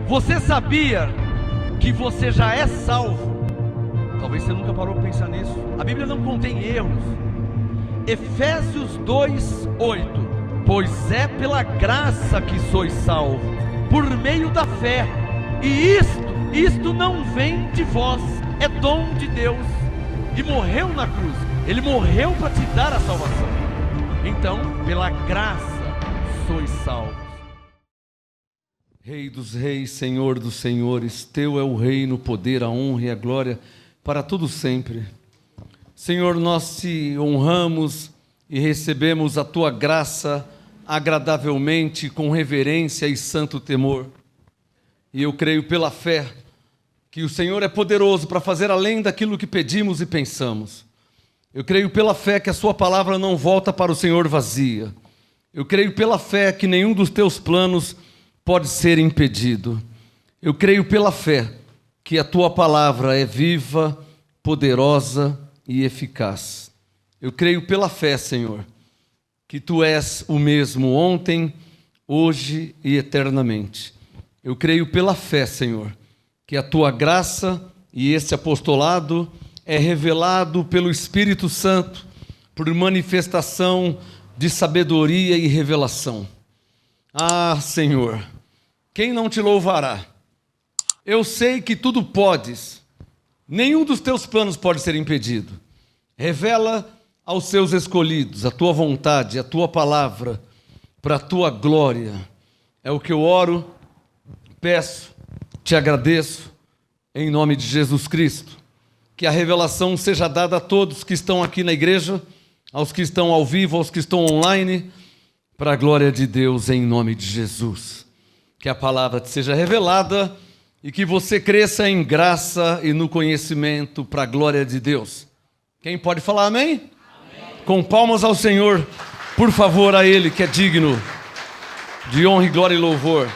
Você sabia que você já é salvo? Talvez você nunca parou para pensar nisso. A Bíblia não contém erros. Efésios 2:8. Pois é pela graça que sois salvos, por meio da fé. E isto não vem de vós, é dom de Deus. E morreu na cruz. Ele morreu para te dar a salvação. Então, pela graça sois salvos. Rei dos reis, Senhor dos senhores, teu é o reino, o poder, a honra e a glória para todo sempre. Senhor, nós te honramos e recebemos a tua graça agradavelmente, com reverência e santo temor. E eu creio pela fé que o Senhor é poderoso para fazer além daquilo que pedimos e pensamos. Eu creio pela fé que a sua palavra não volta para o Senhor vazia. Eu creio pela fé que nenhum dos teus planos pode ser impedido. Eu creio pela fé que a tua palavra é viva, poderosa e eficaz. Eu creio pela fé, Senhor, que tu és o mesmo ontem, hoje e eternamente. Eu creio pela fé, Senhor, que a tua graça e esse apostolado é revelado pelo Espírito Santo por manifestação de sabedoria e revelação. Ah, Senhor, quem não te louvará? Eu sei que tudo podes, nenhum dos teus planos pode ser impedido. Revela aos seus escolhidos a tua vontade, a tua palavra, para a tua glória. É o que eu oro, peço, te agradeço, em nome de Jesus Cristo. Que a revelação seja dada a todos que estão aqui na igreja, aos que estão ao vivo, aos que estão online, para a glória de Deus, em nome de Jesus. Que a palavra te seja revelada e que você cresça em graça e no conhecimento para a glória de Deus. Quem pode falar amém? Amém. Com palmas ao Senhor, por favor, a Ele que é digno de honra, glória e louvor.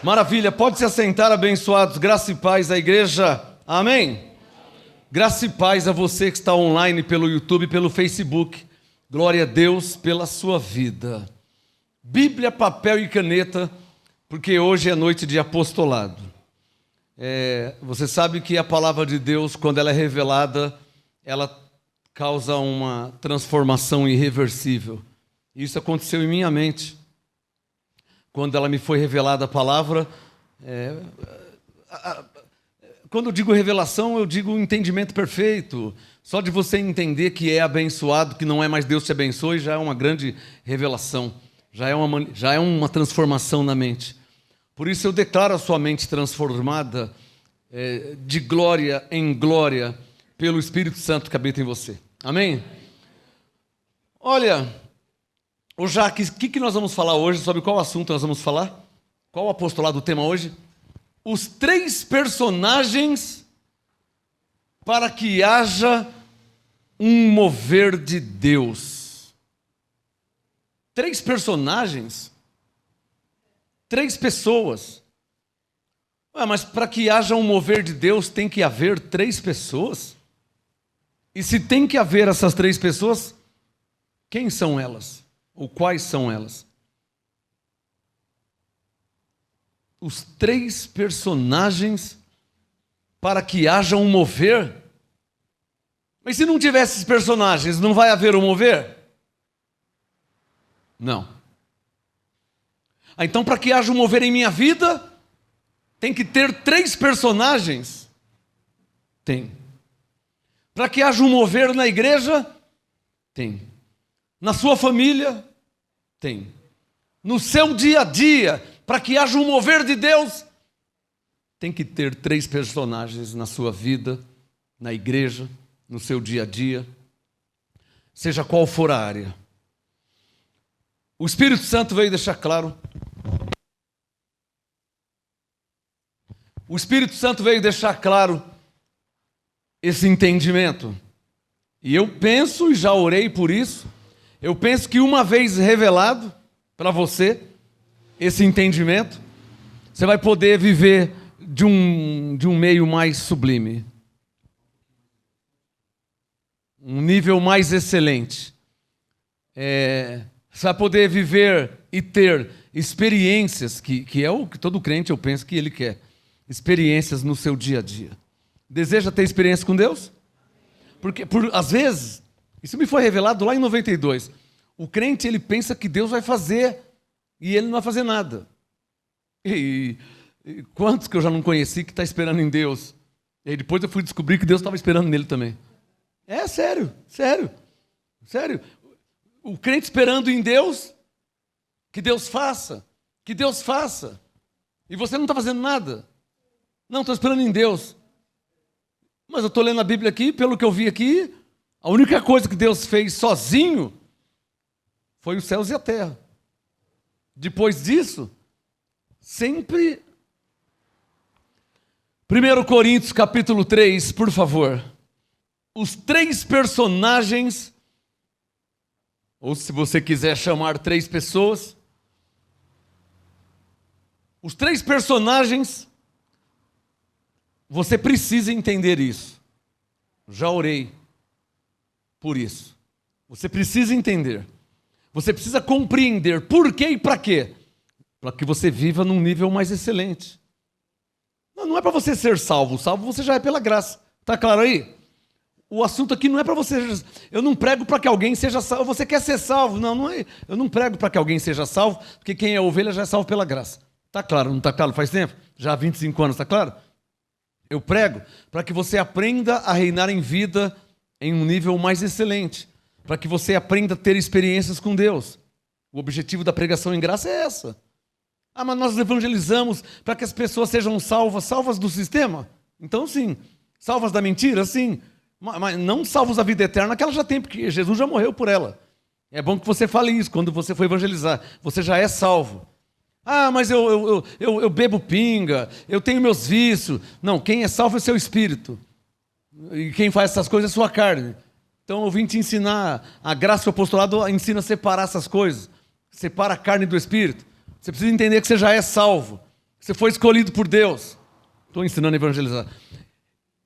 Maravilha, pode se assentar, abençoados, graça e paz à igreja. Amém? Graça e paz a você que está online pelo YouTube, pelo Facebook. Glória a Deus pela sua vida. Bíblia, papel e caneta, porque hoje é noite de apostolado. Você sabe que a palavra de Deus, quando ela é revelada, ela causa uma transformação irreversível. Isso aconteceu em minha mente. Quando ela me foi revelada a palavra, quando eu digo revelação, eu digo entendimento perfeito. Só de você entender que é abençoado, que não é mais Deus te abençoe, já é uma grande revelação. Já é uma transformação na mente. Por isso eu declaro a sua mente transformada de glória em glória pelo Espírito Santo que habita em você. Amém? Olha, ô Jaque, o que nós vamos falar hoje? Sobre qual assunto nós vamos falar? Qual o apostolado, o tema hoje? Os 3 personagens para que haja um mover de Deus. 3 personagens? 3 pessoas. Mas para que haja um mover de Deus tem que haver 3 pessoas? E se tem que haver essas 3 pessoas, quem são elas? Ou quais são elas? Os 3 personagens para que haja um mover. Mas se não tiver esses personagens, não vai haver um mover? Não. Então, para que haja um mover em minha vida, tem que ter 3 personagens? Tem. Para que haja um mover na igreja? Tem. Na sua família? Tem. No seu dia a dia, para que haja um mover de Deus, tem que ter 3 personagens na sua vida, na igreja, no seu dia a dia, seja qual for a área. O Espírito Santo veio deixar claro. O Espírito Santo veio deixar claro esse entendimento. E eu penso, e já orei por isso, eu penso que uma vez revelado para você esse entendimento, você vai poder viver de um meio mais sublime. Um nível mais excelente. Você vai poder viver e ter experiências, que é o que todo crente eu penso que ele quer. Experiências no seu dia a dia. Deseja ter experiência com Deus? Porque, às vezes, isso me foi revelado lá em 92. O crente, ele pensa que Deus vai fazer e ele não vai fazer nada. E quantos que eu já não conheci que está esperando em Deus? E aí depois eu fui descobrir que Deus estava esperando nele também. É sério, sério, sério. O crente esperando em Deus, que Deus faça, que Deus faça. E você não está fazendo nada. Não, estou esperando em Deus. Mas eu estou lendo a Bíblia aqui, pelo que eu vi aqui, a única coisa que Deus fez sozinho foi os céus e a terra. Depois disso, sempre... 1 Coríntios capítulo 3, por favor. Os 3 personagens, ou se você quiser chamar 3 pessoas, os 3 personagens, você precisa entender isso. Já orei por isso. Você precisa entender. Você precisa compreender por quê e para quê. Para que você viva num nível mais excelente. Não é para você ser salvo. Salvo você já é pela graça. Está claro aí? O assunto aqui não é para você... Eu não prego para que alguém seja salvo. Você quer ser salvo? Não é. Eu não prego para que alguém seja salvo, porque quem é ovelha já é salvo pela graça. Está claro? Não está claro? Faz tempo? Já há 25 anos, está claro? Eu prego para que você aprenda a reinar em vida em um nível mais excelente. Para que você aprenda a ter experiências com Deus. O objetivo da pregação em graça é essa. Ah, mas nós evangelizamos para que as pessoas sejam salvas. Salvas do sistema? Então sim. Salvas da mentira? Sim. Mas não salvos da vida eterna, que ela já tem, porque Jesus já morreu por ela. É bom que você fale isso quando você for evangelizar. Você já é salvo. Ah, mas eu bebo pinga, eu tenho meus vícios. Não, quem é salvo é seu espírito. E quem faz essas coisas é sua carne. Então eu vim te ensinar. A graça do apostolado ensina a separar essas coisas. Separa a carne do espírito. Você precisa entender que você já é salvo. Você foi escolhido por Deus. Estou ensinando a evangelizar.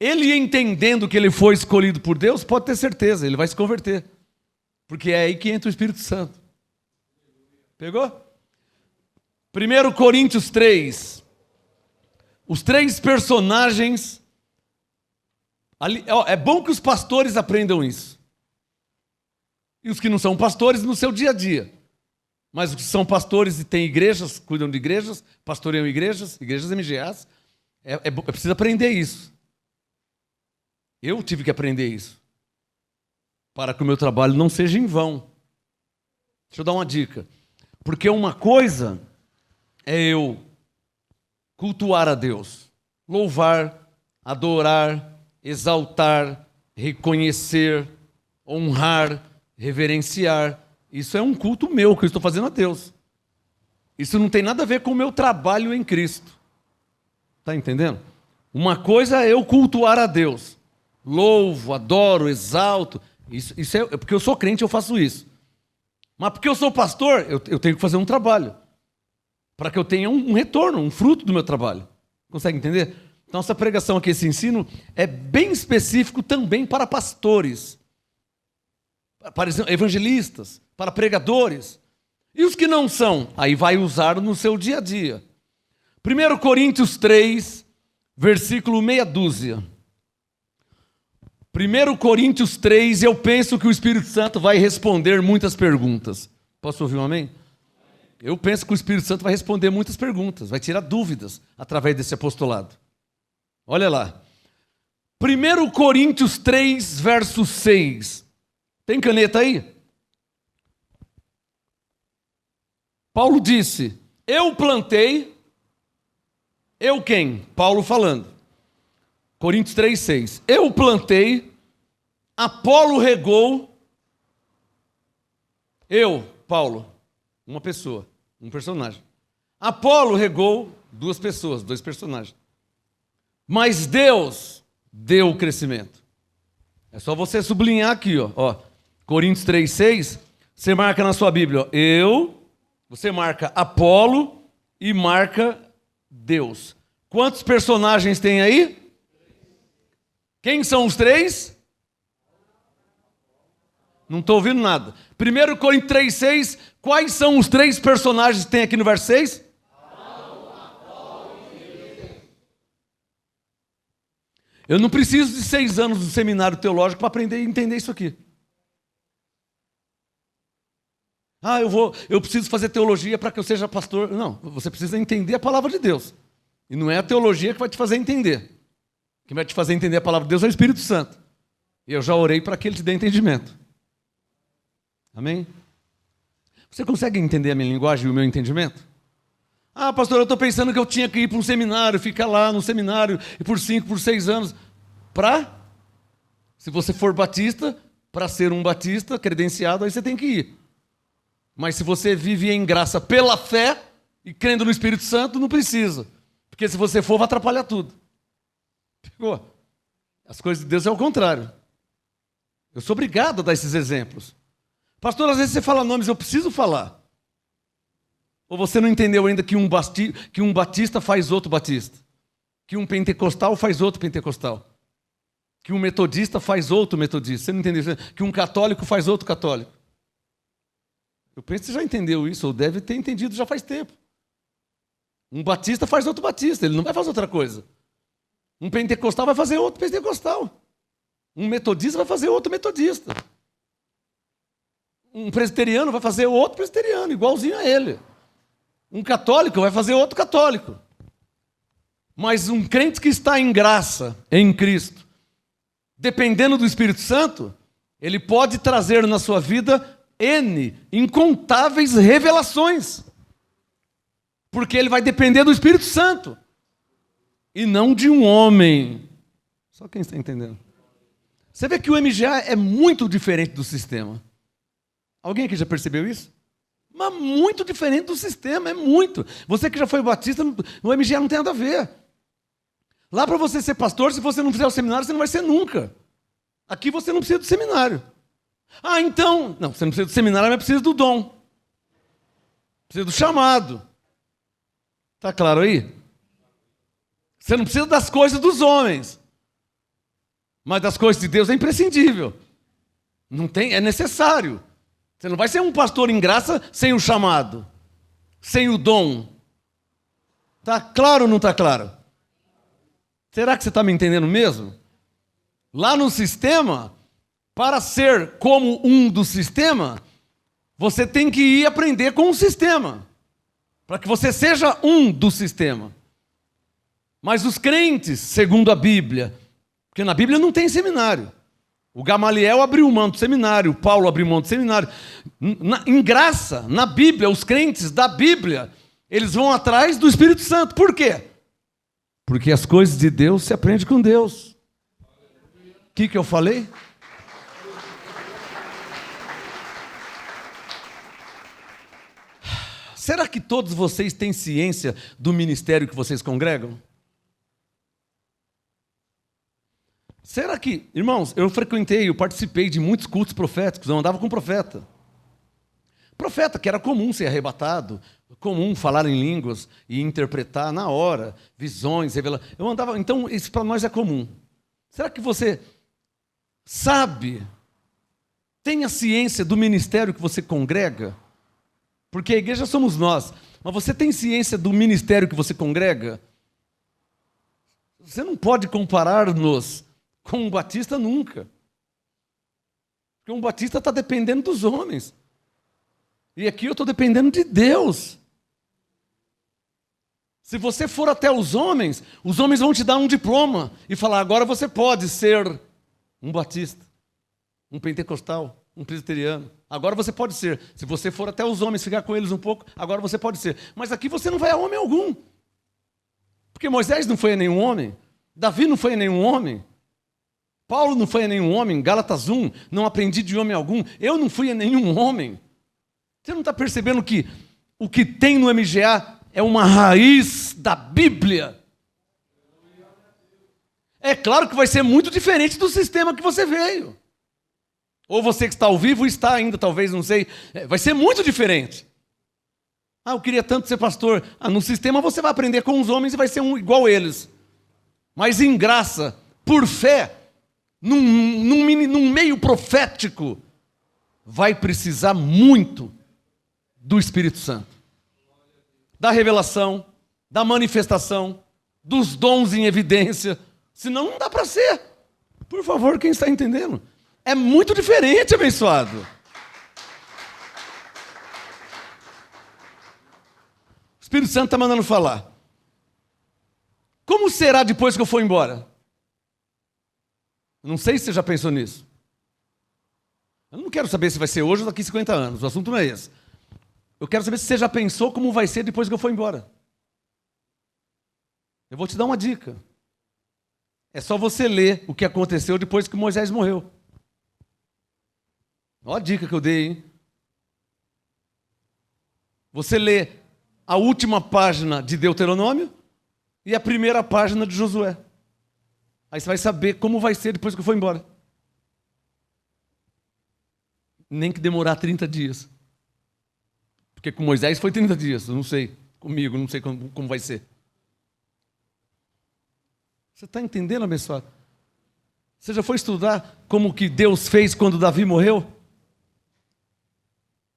Ele entendendo que ele foi escolhido por Deus, pode ter certeza, ele vai se converter. Porque é aí que entra o Espírito Santo. Pegou? 1 Coríntios 3. Os 3 personagens. É bom que os pastores aprendam isso. E os que não são pastores no seu dia a dia. Mas os que são pastores e têm igrejas, cuidam de igrejas, pastoreiam igrejas MGAs, é preciso aprender isso. Eu tive que aprender isso. Para que o meu trabalho não seja em vão. Deixa eu dar uma dica. Porque uma coisa é eu cultuar a Deus, louvar, adorar, exaltar, reconhecer, honrar, reverenciar. Isso é um culto meu que eu estou fazendo a Deus. Isso não tem nada a ver com o meu trabalho em Cristo. Está entendendo? Uma coisa é eu cultuar a Deus. Louvo, adoro, exalto. Isso é porque eu sou crente, eu faço isso. Mas porque eu sou pastor, eu tenho que fazer um trabalho. Para que eu tenha um retorno, um fruto do meu trabalho. Consegue entender? Então essa pregação aqui, esse ensino, é bem específico também para pastores. Para evangelistas, para pregadores. E os que não são? Aí vai usar no seu dia a dia. 1 Coríntios 3, versículo meia dúzia. 1 Coríntios 3, eu penso que o Espírito Santo vai responder muitas perguntas. Posso ouvir um amém? Eu penso que o Espírito Santo vai responder muitas perguntas, vai tirar dúvidas através desse apostolado. Olha lá. 1 Coríntios 3, verso 6. Tem caneta aí? Paulo disse, eu plantei, eu quem? Paulo falando. Coríntios 3, 6. Eu plantei, Apolo regou, eu, Paulo, uma pessoa, um personagem. Apolo regou, 2 pessoas, 2 personagens. Mas Deus deu o crescimento. É só você sublinhar aqui, ó. Coríntios 3, 6. Você marca na sua Bíblia, ó, você marca Apolo e marca Deus. Quantos personagens tem aí? Quem são os 3? Não estou ouvindo nada. 1 Coríntios 3,6. Quais são os 3 personagens que tem aqui no verso 6? Eu não preciso de 6 anos de seminário teológico para aprender e entender isso aqui. Eu preciso fazer teologia para que eu seja pastor. Não, você precisa entender a palavra de Deus. E não é a teologia que vai te fazer entender. Quem vai te fazer entender a palavra de Deus é o Espírito Santo. E eu já orei para que ele te dê entendimento. Amém? Você consegue entender a minha linguagem e o meu entendimento? Pastor, eu estou pensando que eu tinha que ir para um seminário, ficar lá no seminário, e por 5, por 6 anos. Se você for batista, para ser um batista credenciado, aí você tem que ir. Mas se você vive em graça pela fé e crendo no Espírito Santo, não precisa. Porque se você for, vai atrapalhar tudo. Pegou? As coisas de Deus é o contrário. Eu sou obrigado a dar esses exemplos. Pastor, às vezes você fala nomes, eu preciso falar. Ou você não entendeu ainda que um batista faz outro batista? Que um pentecostal faz outro pentecostal? Que um metodista faz outro metodista? Você não entendeu? Que um católico faz outro católico? Eu penso que você já entendeu isso, ou deve ter entendido já faz tempo. Um batista faz outro batista, ele não vai fazer outra coisa. Um pentecostal vai fazer outro pentecostal. Um metodista vai fazer outro metodista. Um presbiteriano vai fazer outro presbiteriano, igualzinho a ele. Um católico vai fazer outro católico. Mas um crente que está em graça, em Cristo, dependendo do Espírito Santo, ele pode trazer na sua vida incontáveis revelações. Porque ele vai depender do Espírito Santo. E não de um homem. Só quem está entendendo. Você vê que o MGA é muito diferente do sistema. Alguém aqui já percebeu isso? Mas muito diferente do sistema, é muito. Você que já foi batista, o MGA não tem nada a ver. Lá para você ser pastor, se você não fizer o seminário, você não vai ser nunca. Aqui você não precisa do seminário. Então... Não, você não precisa do seminário, mas precisa do dom. Precisa do chamado. Está claro aí? Você não precisa das coisas dos homens. Mas das coisas de Deus é imprescindível. Não tem, é necessário. Você não vai ser um pastor em graça sem o chamado, sem o dom. Está claro ou não está claro? Será que você está me entendendo mesmo? Lá no sistema, para ser como um do sistema, você tem que ir aprender com o sistema, para que você seja um do sistema. Mas os crentes, segundo a Bíblia, porque na Bíblia não tem seminário. O Gamaliel abriu mão do seminário, o Paulo abriu mão do seminário. Em graça, na Bíblia, os crentes da Bíblia, eles vão atrás do Espírito Santo. Por quê? Porque as coisas de Deus se aprendem com Deus. O que eu falei? Será que todos vocês têm ciência do ministério que vocês congregam? Será que... Irmãos, eu participei de muitos cultos proféticos, eu andava com profeta. Profeta que era comum ser arrebatado, comum falar em línguas e interpretar na hora, visões, revelações. Eu andava... Então, isso para nós é comum. Será que você sabe, tem a ciência do ministério que você congrega? Porque a igreja somos nós. Mas você tem ciência do ministério que você congrega? Você não pode comparar-nos com um batista nunca. Porque um batista está dependendo dos homens. E aqui eu estou dependendo de Deus. Se você for até os homens vão te dar um diploma e falar, agora você pode ser um batista, um pentecostal, um presbiteriano. Agora você pode ser. Se você for até os homens, ficar com eles um pouco, agora você pode ser. Mas aqui você não vai a homem algum. Porque Moisés não foi a nenhum homem. Davi não foi a nenhum homem. Paulo não foi a nenhum homem. Gálatas 1, não aprendi de homem algum. Eu não fui a nenhum homem. Você não está percebendo que o que tem no MGA é uma raiz da Bíblia? É claro que vai ser muito diferente do sistema que você veio. Ou você que está ao vivo está ainda, talvez, não sei. Vai ser muito diferente. Eu queria tanto ser pastor. No sistema você vai aprender com os homens e vai ser igual eles. Mas em graça, por fé, num meio profético, vai precisar muito do Espírito Santo. Da revelação, da manifestação, dos dons em evidência. Senão não dá para ser. Por favor, quem está entendendo? É muito diferente, abençoado. O Espírito Santo está mandando falar. Como será depois que eu for embora? Não sei se você já pensou nisso. Eu não quero saber se vai ser hoje ou daqui a 50 anos. O assunto não é esse. Eu quero saber se você já pensou como vai ser depois que eu for embora. Eu vou te dar uma dica. É só você ler o que aconteceu depois que Moisés morreu. Olha a dica que eu dei, hein? Você lê a última página de Deuteronômio e a primeira página de Josué. Aí você vai saber como vai ser depois que eu for embora. Nem que demorar 30 dias. Porque com Moisés foi 30 dias, eu não sei. Comigo, não sei como vai ser. Você está entendendo, abençoado? Você já foi estudar como que Deus fez quando Davi morreu?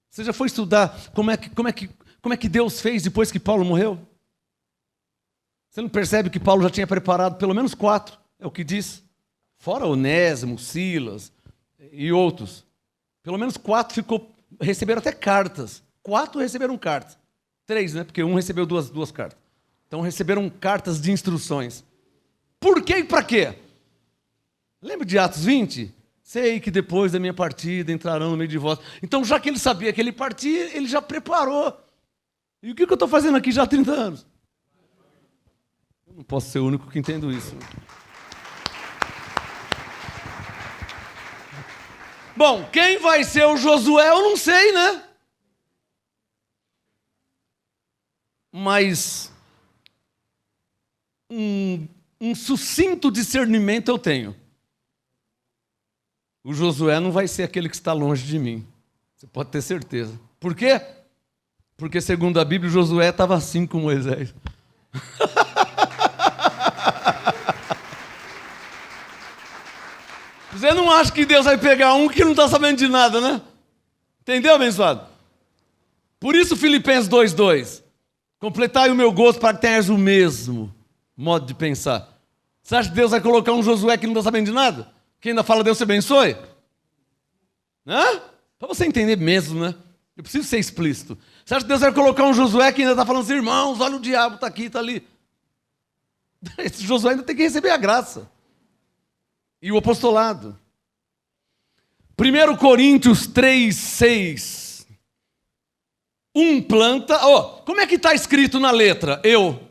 Você já foi estudar como é que Deus fez depois que Paulo morreu? Você não percebe que Paulo já tinha preparado pelo menos 4, é o que diz? Fora Onésimo, Silas e outros. Pelo menos 4 receberam até cartas. 4 receberam cartas. 3, né? Porque um recebeu duas cartas. Então receberam cartas de instruções. Por quê e para quê? Lembra de Atos 20? Sei que depois da minha partida entrarão no meio de vós. Então, já que ele sabia que ele partia, ele já preparou. E o que eu estou fazendo aqui já há 30 anos? Eu não posso ser o único que entendo isso. Bom, quem vai ser o Josué eu não sei, né? Mas um sucinto discernimento eu tenho. O Josué não vai ser aquele que está longe de mim. Você pode ter certeza. Por quê? Porque, segundo a Bíblia, Josué estava assim com Moisés. Você não acha que Deus vai pegar um que não está sabendo de nada, né? Entendeu, abençoado? Por isso, Filipenses 2:2. Completai o meu gosto para que tenhas o mesmo modo de pensar. Você acha que Deus vai colocar um Josué que não está sabendo de nada? Que ainda fala Deus te abençoe? Hã? Para você entender mesmo, né? Eu preciso ser explícito. Você acha que Deus vai colocar um Josué que ainda está falando assim, irmãos, olha o diabo, está aqui, está ali. Esse Josué ainda tem que receber a graça. E o apostolado. 1 Coríntios 3:6. Um planta... como é que está escrito na letra? Eu.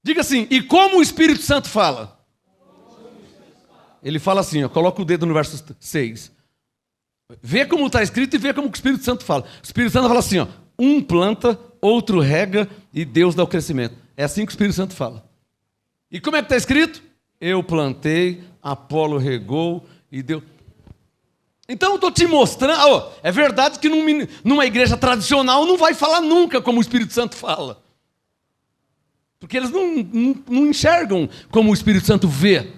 Diga assim, e como o Espírito Santo fala? Ele fala assim, coloca o dedo no verso 6. Vê como está escrito e vê como o Espírito Santo fala. O Espírito Santo fala assim, um planta, outro rega e Deus dá o crescimento. É assim que o Espírito Santo fala. E como é que está escrito? Eu plantei, Apolo regou e Deus... Então eu estou te mostrando... é verdade que numa igreja tradicional não vai falar nunca como o Espírito Santo fala. Porque eles não enxergam como o Espírito Santo vê.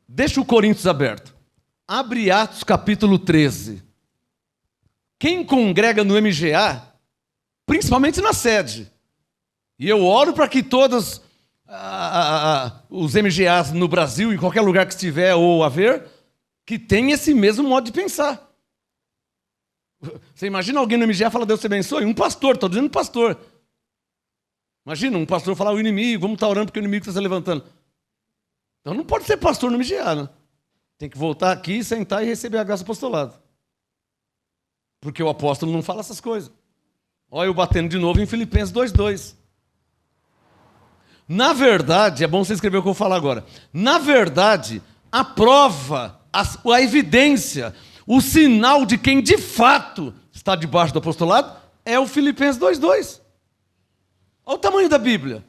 Deixa o Coríntios aberto. Abre Atos capítulo 13. Quem congrega no MGA, principalmente na sede, e eu oro para que todos os MGAs no Brasil, em qualquer lugar que estiver ou haver, que tenham esse mesmo modo de pensar. Você imagina alguém no MGA e fala, Deus te abençoe? Um pastor, estou dizendo pastor. Imagina um pastor falar, o inimigo, vamos estar orando porque o inimigo está se levantando. Então não pode ser pastor no MGA, né? Tem que voltar aqui, sentar e receber a graça do apostolado. Porque o apóstolo não fala essas coisas. Olha eu batendo de novo em Filipenses 2:2. Na verdade, é bom você escrever o que eu vou falar agora. Na verdade, a prova, a evidência, o sinal de quem de fato está debaixo do apostolado é o Filipenses 2:2. Olha o tamanho da Bíblia.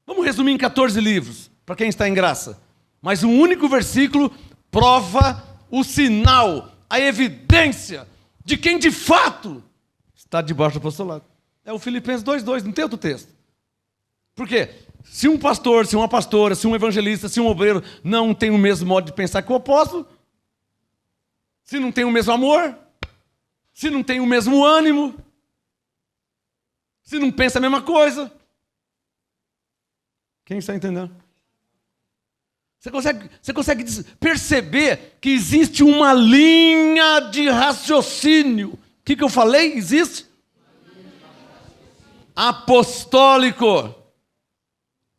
Vamos resumir em 14 livros, para quem está em graça. Mas um único versículo prova o sinal, a evidência de quem de fato está debaixo do apostolado. É o Filipenses 2:2, não tem outro texto. Por quê? Se um pastor, se uma pastora, se um evangelista, se um obreiro não tem o mesmo modo de pensar que o apóstolo, se não tem o mesmo amor, se não tem o mesmo ânimo, se não pensa a mesma coisa, quem está entendendo? Você consegue perceber que existe uma linha de raciocínio. O que eu falei? Existe? Apostólico.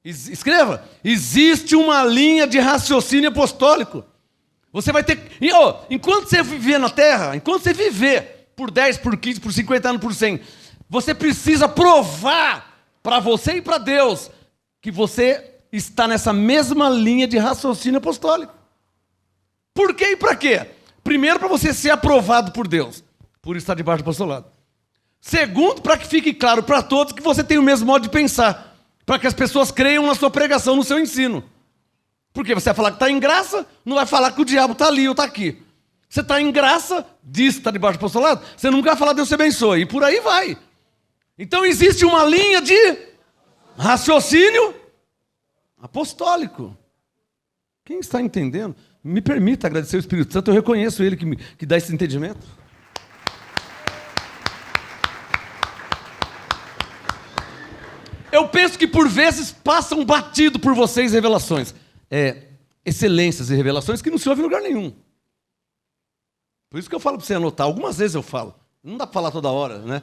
Escreva. Existe uma linha de raciocínio apostólico. Você vai ter... enquanto você viver na Terra, enquanto você viver por 10, por 15, por 50 anos, por 100, você precisa provar para você e para Deus que você está nessa mesma linha de raciocínio apostólico. Por quê e para quê? Primeiro, para você ser aprovado por Deus, por estar debaixo do apostolado. Segundo, para que fique claro para todos que você tem o mesmo modo de pensar, para que as pessoas creiam na sua pregação, no seu ensino. Porque você vai falar que está em graça, não vai falar que o diabo está ali ou está aqui. Você está em graça, diz que está debaixo do apostolado, você nunca vai falar Deus te abençoe, e por aí vai. Então existe uma linha de raciocínio apostólico. Quem está entendendo? Me permita agradecer o Espírito Santo, eu reconheço Ele que dá esse entendimento. Eu penso que por vezes passam batido por vocês revelações. Excelências e revelações que não se ouve em lugar nenhum. Por isso que eu falo para você anotar. Algumas vezes eu falo. Não dá para falar toda hora, né?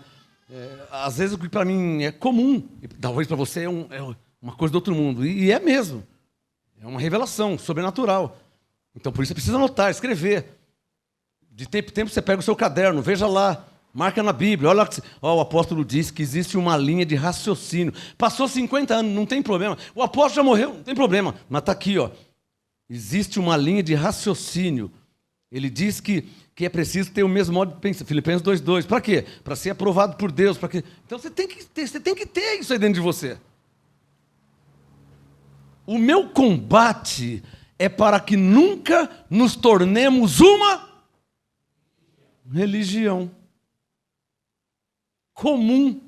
Às vezes o que para mim é comum, e talvez para você é uma coisa do outro mundo. E é mesmo. É uma revelação sobrenatural. Então por isso você precisa anotar, escrever. De tempo em tempo você pega o seu caderno, veja lá, marca na Bíblia. Olha, o apóstolo diz que existe uma linha de raciocínio. Passou 50 anos, não tem problema. O apóstolo já morreu, não tem problema. Mas está aqui, ó. Existe uma linha de raciocínio. Ele diz que é preciso ter o mesmo modo de pensar. Filipenses 2:2. Para quê? Para ser aprovado por Deus. Para quê? Então você tem que ter isso aí dentro de você. O meu combate é para que nunca nos tornemos uma religião comum.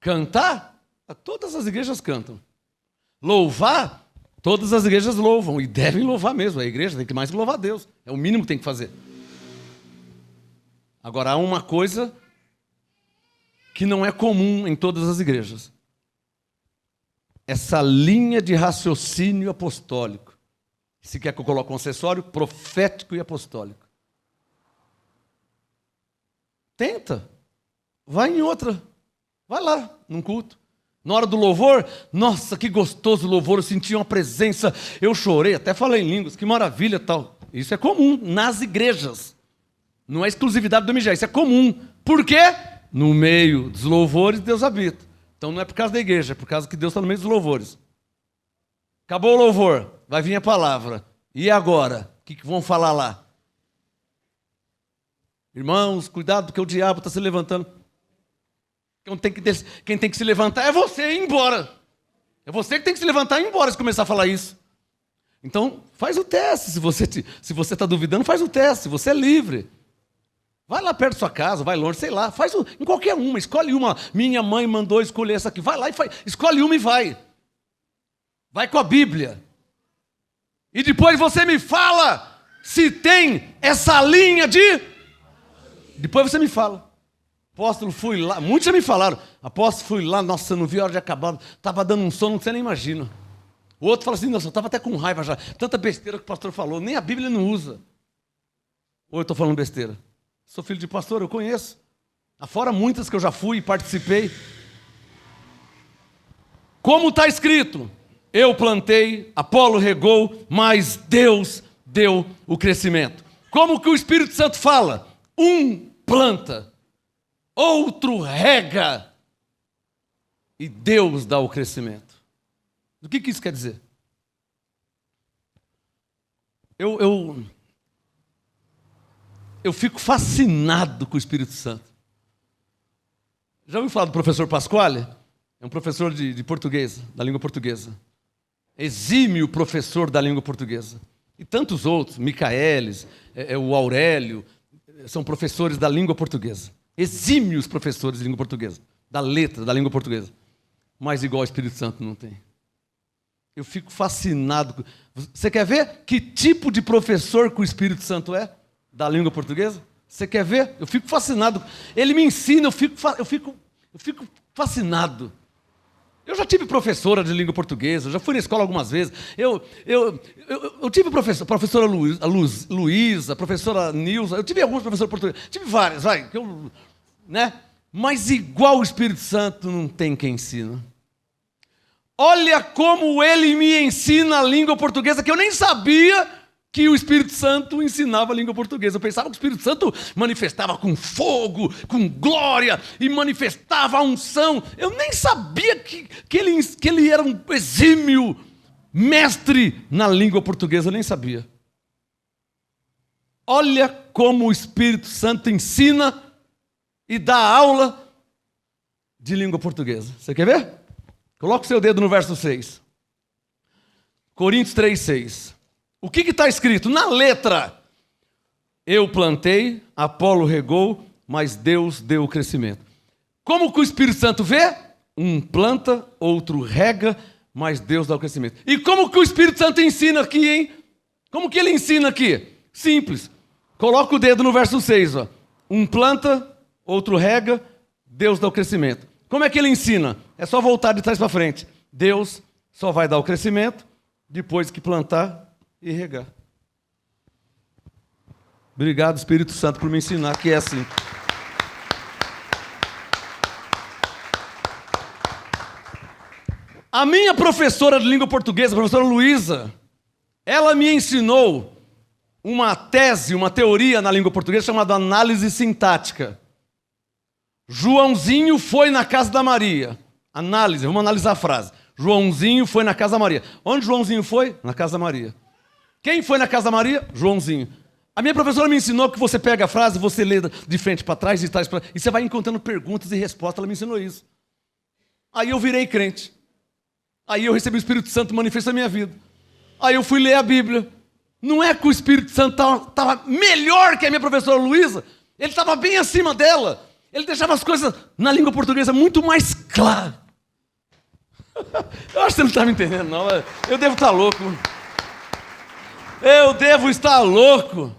Cantar? Todas as igrejas cantam. Louvar? Todas as igrejas louvam. E devem louvar mesmo. A igreja tem que mais louvar a Deus. É o mínimo que tem que fazer. Agora, há uma coisa que não é comum em todas as igrejas. Essa linha de raciocínio apostólico. Se quer que eu coloque um acessório, profético e apostólico. Tenta. Vai em outra. Vai lá, num culto. Na hora do louvor, nossa, que gostoso o louvor, eu senti uma presença, eu chorei, até falei em línguas, que maravilha tal. Isso é comum nas igrejas. Não é exclusividade do MG, isso é comum. Por quê? No meio dos louvores, Deus habita. Então não é por causa da igreja, é por causa que Deus está no meio dos louvores. Acabou o louvor, vai vir a palavra. E agora? O que vão falar lá? Irmãos, cuidado porque o diabo está se levantando. Quem tem que se levantar é você e ir embora. É você que tem que se levantar e ir embora se começar a falar isso. Então, faz o teste. Se você está duvidando, faz o teste. Você é livre. Vai lá perto da sua casa, vai longe, sei lá. Faz em qualquer uma. Escolhe uma. Minha mãe mandou escolher essa aqui. Vai lá e faz. Escolhe uma e vai. Vai com a Bíblia. E depois você me fala se tem essa linha de... Depois você me fala. Apóstolo, fui lá. Muitos já me falaram. Apóstolo, fui lá. Nossa, não vi a hora de acabar. Estava dando um sono, você nem imagina. O outro fala assim, nossa, eu estava até com raiva já. Tanta besteira que o pastor falou. Nem a Bíblia não usa. Ou eu estou falando besteira? Sou filho de pastor, eu conheço. Afora muitas que eu já fui e participei. Como está escrito? Eu plantei, Apolo regou, mas Deus deu o crescimento. Como que o Espírito Santo fala? Um planta, outro rega, e Deus dá o crescimento. O que isso quer dizer? Eu fico fascinado com o Espírito Santo. Já ouviu falar do professor Pasquale? É um professor de português, da língua portuguesa. Exímio professor da língua portuguesa. E tantos outros, Micaelis, o Aurélio, são professores da língua portuguesa. Exímios professores de língua portuguesa, da letra, da língua portuguesa. mas igual o Espírito Santo não tem. Eu fico fascinado. Você quer ver que tipo de professor que o Espírito Santo é? Da língua portuguesa? Você quer ver? Eu fico fascinado. Ele me ensina, eu fico fascinado. Eu já tive professora de língua portuguesa, já fui na escola algumas vezes. Eu tive professora Luísa, professora Nilza, eu tive alguns professores portugueses, tive várias, né? Mas igual o Espírito Santo não tem quem ensina. Olha como ele me ensina a língua portuguesa, que eu nem sabia que o Espírito Santo ensinava a língua portuguesa. Eu pensava que o Espírito Santo manifestava com fogo, com glória, e manifestava a unção. Eu nem sabia que ele era um exímio mestre na língua portuguesa, eu nem sabia. Olha como o Espírito Santo ensina e dá aula de língua portuguesa. Você quer ver? Coloca o seu dedo no verso 6. Coríntios 3:6. O que está escrito? Na letra: eu plantei, Apolo regou, mas Deus deu o crescimento. Como que o Espírito Santo vê? Um planta, outro rega, mas Deus dá o crescimento. E como que o Espírito Santo ensina aqui, hein? Como que ele ensina aqui? Simples. Coloca o dedo no verso 6. Ó. Um planta, outro rega, Deus dá o crescimento. Como é que ele ensina? É só voltar de trás para frente. Deus só vai dar o crescimento depois que plantar e regar. Obrigado, Espírito Santo, por me ensinar que é assim. A minha professora de língua portuguesa, a professora Luísa, ela me ensinou uma tese, uma teoria na língua portuguesa chamada análise sintática. Joãozinho foi na casa da Maria. Análise, vamos analisar a frase. Joãozinho foi na casa da Maria. Onde Joãozinho foi? Na casa da Maria. Quem foi na casa da Maria? Joãozinho. A minha professora me ensinou que você pega a frase, você lê de frente para trás, de trás para trás, e você vai encontrando perguntas e respostas. Ela me ensinou isso. Aí eu virei crente. Aí eu recebi o Espírito Santo manifesto na minha vida. Aí eu fui ler a Bíblia. Não é que o Espírito Santo estava melhor que a minha professora Luísa. Ele estava bem acima dela. Ele deixava as coisas na língua portuguesa muito mais claras. Eu acho que você não está me entendendo, não. Eu devo estar louco. Eu devo estar louco.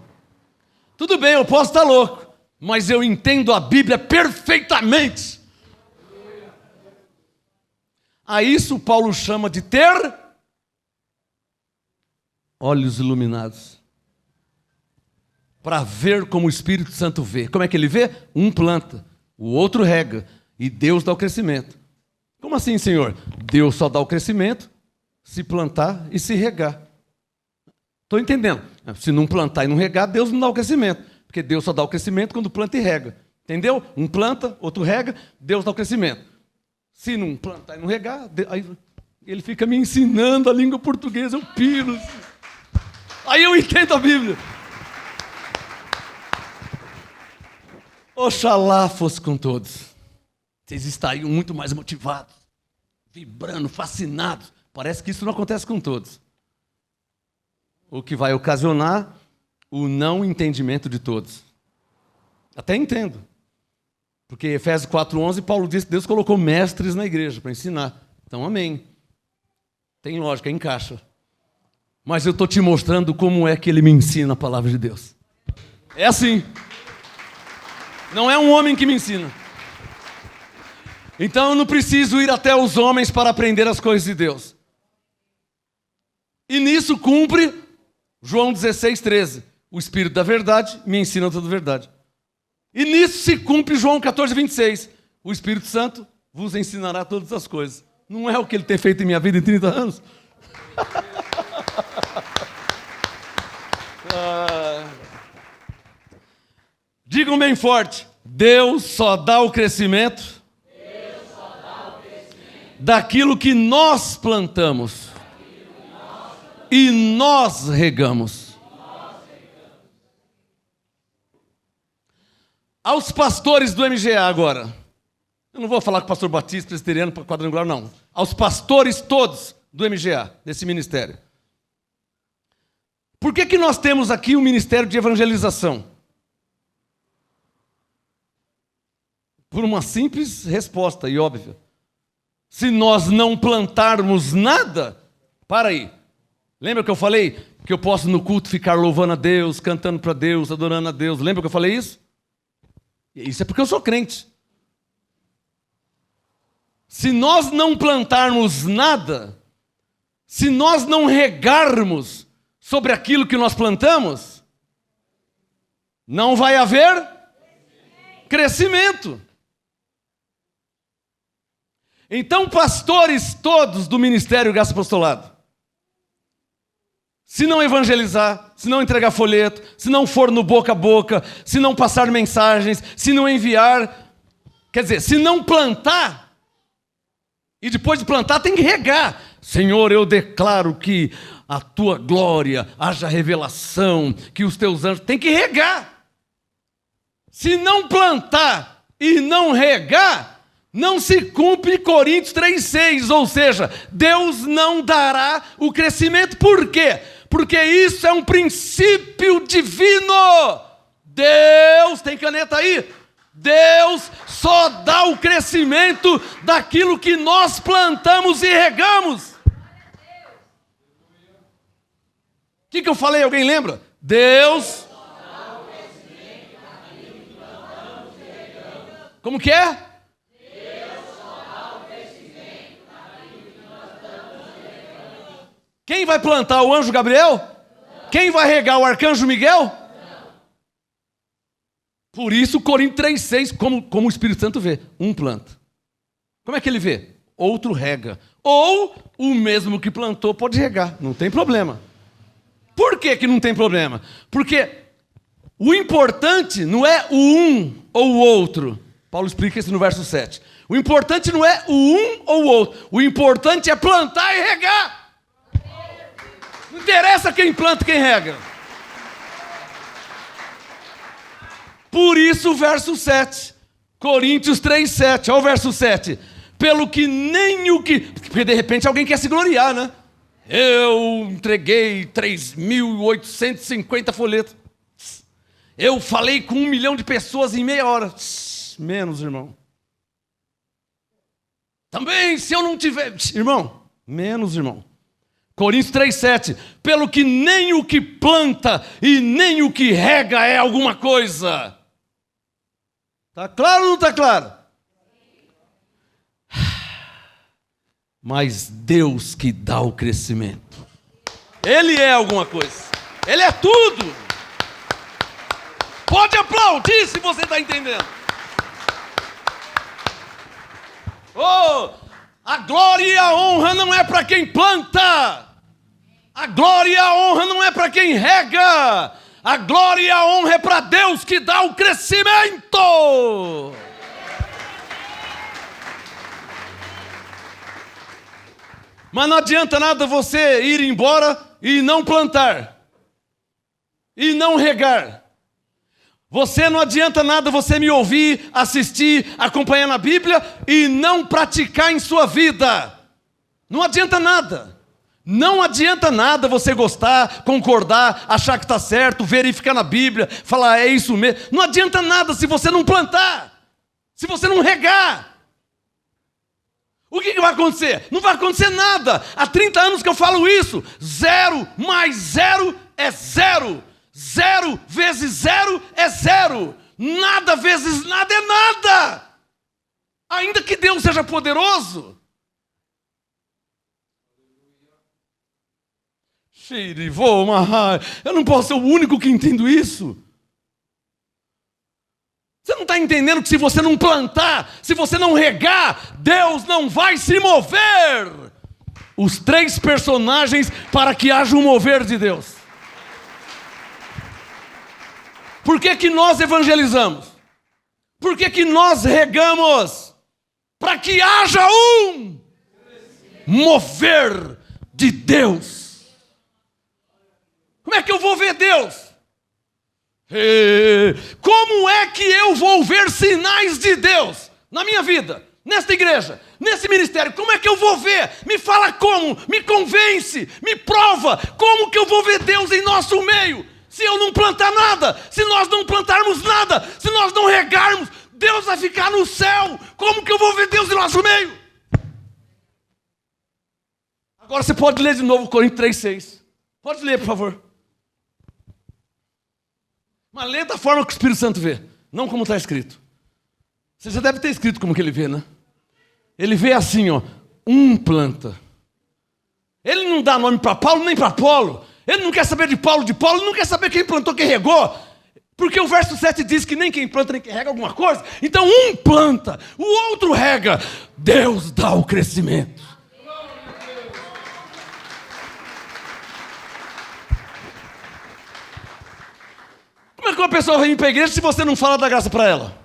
Tudo bem, eu posso estar louco, mas eu entendo a Bíblia perfeitamente. A isso Paulo chama de ter olhos iluminados, para ver como o Espírito Santo vê. Como é que ele vê? Um planta, o outro rega, e Deus dá o crescimento. Como assim, Senhor? Deus só dá o crescimento se plantar e se regar. Estou entendendo. Se não plantar e não regar, Deus não dá o crescimento. Porque Deus só dá o crescimento quando planta e rega. Entendeu? Um planta, outro rega, Deus dá o crescimento. Se não plantar e não regar, aí ele fica me ensinando a língua portuguesa, eu piro. Aí eu entendo a Bíblia. Oxalá fosse com todos. Vocês estariam muito mais motivados, vibrando, fascinados. Parece que isso não acontece com todos. O que vai ocasionar o não entendimento de todos. Até entendo. Porque Efésios 4:11, Paulo diz que Deus colocou mestres na igreja para ensinar. Então, amém. Tem lógica, encaixa. Mas eu estou te mostrando como é que ele me ensina a palavra de Deus. É assim. Não é um homem que me ensina. Então eu não preciso ir até os homens para aprender as coisas de Deus. E nisso cumpre João 16:13. O Espírito da verdade me ensina toda a verdade. E nisso se cumpre João 14:26. O Espírito Santo vos ensinará todas as coisas. Não é o que ele tem feito em minha vida em 30 anos? Digam bem forte: Deus só dá o crescimento daquilo que nós plantamos e nós regamos. Aos pastores do MGA agora. Eu não vou falar com o pastor Batista, presbiteriano, quadrangular, não. Aos pastores todos do MGA, desse ministério. Por que nós temos aqui um ministério de evangelização? Por uma simples resposta e óbvia. se nós não plantarmos nada, para aí. Lembra que eu falei que eu posso no culto ficar louvando a Deus, cantando para Deus, adorando a Deus? Lembra que eu falei isso? Isso é porque eu sou crente. Se nós não plantarmos nada, se nós não regarmos sobre aquilo que nós plantamos, não vai haver crescimento. Então, pastores todos do Ministério Graça e Apostolado, se não evangelizar, se não entregar folheto, se não for no boca a boca, se não passar mensagens, se não enviar, quer dizer, se não plantar, e depois de plantar tem que regar. Senhor, eu declaro que a tua glória, haja revelação, que os teus anjos, tem que regar. Se não plantar e não regar, não se cumpre Coríntios 3,6, ou seja, Deus não dará o crescimento. Por quê? Porque isso é um princípio divino. Deus, tem caneta aí? Deus só dá o crescimento daquilo que nós plantamos e regamos. O que eu falei? Alguém lembra? Deus... Como que é? Quem vai plantar? O anjo Gabriel? Quem vai regar? O arcanjo Miguel? Por isso, Coríntios 3,6, como o Espírito Santo vê, um planta. Como é que ele vê? Outro rega. Ou o mesmo que plantou pode regar, não tem problema. Por que não tem problema? Porque o importante não é o um ou o outro. Paulo explica isso no verso 7. O importante não é o um ou o outro. O importante é plantar e regar. Não interessa quem planta e quem rega. Por isso o verso 7. Coríntios 3,7. Olha o verso 7. Pelo que nem o que... Porque de repente alguém quer se gloriar, né? Eu entreguei 3.850 folhetos. Eu falei com 1 milhão de pessoas em meia hora. Menos, irmão. Também, se eu não tiver... Irmão, menos, irmão. Coríntios 3,7. Pelo que nem o que planta e nem o que rega é alguma coisa. Está claro ou não está claro? Mas Deus que dá o crescimento. Ele é alguma coisa. Ele é tudo. Pode aplaudir se você está entendendo. Oh, a glória e a honra não é para quem planta. A glória e a honra não é para quem rega. A glória e a honra é para Deus que dá o crescimento. Mas não adianta nada você ir embora e não plantar. E não regar. Você não adianta nada você me ouvir, assistir, acompanhar na Bíblia e não praticar em sua vida. Não adianta nada. Não adianta nada você gostar, concordar, achar que está certo, verificar na Bíblia, falar é isso mesmo. Não adianta nada se você não plantar, se você não regar. O que vai acontecer? Não vai acontecer nada. Há 30 anos que eu falo isso. 0 mais 0 é 0. 0 vezes 0 é 0. Nada vezes nada é nada. Ainda que Deus seja poderoso. Eu não posso ser o único que entendo isso. Você não está entendendo que se você não plantar, se você não regar, Deus não vai se mover. Os 3 personagens para que haja um mover de Deus. Por que nós evangelizamos? Por que nós regamos? Para que haja um mover de Deus. Como é que eu vou ver Deus? Como é que eu vou ver sinais de Deus na minha vida, nesta igreja, nesse ministério? Como é que eu vou ver? Me fala como, me convence, me prova. Como que eu vou ver Deus em nosso meio? Se eu não plantar nada, se nós não plantarmos nada, se nós não regarmos, Deus vai ficar no céu. Como que eu vou ver Deus em nosso meio? Agora você pode ler de novo Coríntios 3,6. Pode ler, por favor. Mas lê da forma que o Espírito Santo vê, não como está escrito. Você já deve ter escrito como que ele vê, né? Ele vê assim, ó, planta. Ele não dá nome para Paulo nem para Apolo. Ele não quer saber de Paulo, ele não quer saber quem plantou, quem regou. Porque o verso 7 diz que nem quem planta, nem quem rega alguma coisa. Então planta, o outro rega. Deus dá o crescimento. Como é que uma pessoa vai vir para a igreja se você não fala da graça para ela?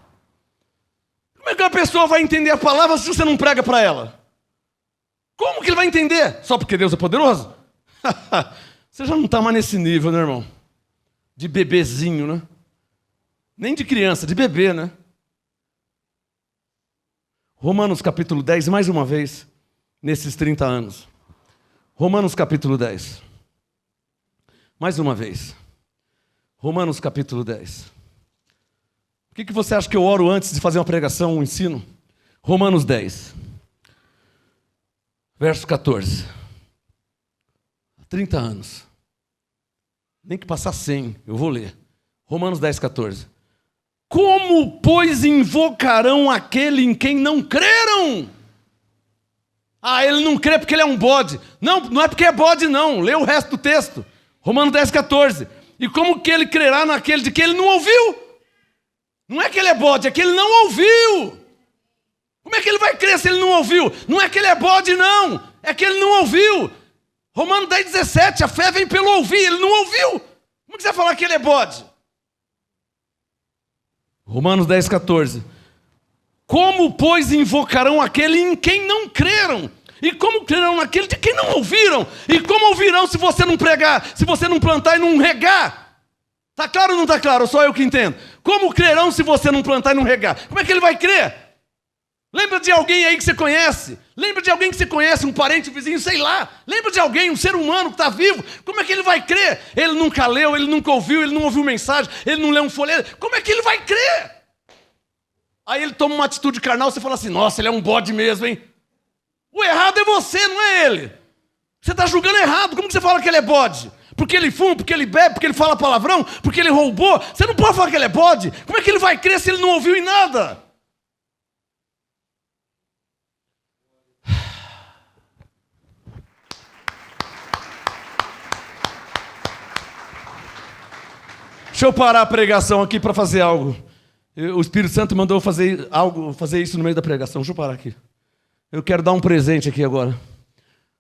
Como é que uma pessoa vai entender a palavra se você não prega para ela? Como que ele vai entender? Só porque Deus é poderoso? Você já não está mais nesse nível, né, irmão? De bebezinho, né? Nem de criança, de bebê, né? Romanos capítulo 10, mais uma vez, nesses 30 anos. Romanos capítulo 10. Mais uma vez. Romanos capítulo 10. Por que você acha que eu oro antes de fazer uma pregação, um ensino? Romanos 10. Verso 14. 30 anos. Nem que passar 100, eu vou ler. Romanos 10, 14. Como, pois, invocarão aquele em quem não creram? Ele não crê porque ele é um bode. Não é porque é bode, não. Lê o resto do texto. Romanos 10, 14. E como que ele crerá naquele de que ele não ouviu? Não é que ele é bode, é que ele não ouviu. Como é que ele vai crer se ele não ouviu? Não é que ele é bode, não. É que ele não ouviu. Romanos 10, 17. A fé vem pelo ouvir. Ele não ouviu. Como que você vai falar que ele é bode? Romanos 10, 14. Como, pois, invocarão aquele em quem não creram? E como crerão naquele de quem não ouviram? E como ouvirão se você não pregar? Se você não plantar e não regar? Está claro ou não está claro? Só eu que entendo. Como crerão se você não plantar e não regar? Como é que ele vai crer? Lembra de alguém aí que você conhece? Lembra de alguém que você conhece, um parente, um vizinho, sei lá. Lembra de alguém, um ser humano que está vivo? Como é que ele vai crer? Ele nunca leu, ele nunca ouviu, ele não ouviu mensagem, ele não leu um folheto. Como é que ele vai crer? Aí ele toma uma atitude carnal, você fala assim, nossa, ele é um bode mesmo, hein? O errado é você, não é ele. Você está julgando errado. Como que você fala que ele é bode? Porque ele fuma, porque ele bebe, porque ele fala palavrão, porque ele roubou. Você não pode falar que ele é bode. Como é que ele vai crer se ele não ouviu em nada? Deixa eu parar a pregação aqui para fazer algo. O Espírito Santo mandou fazer isso no meio da pregação. Deixa eu parar aqui. Eu quero dar um presente aqui agora.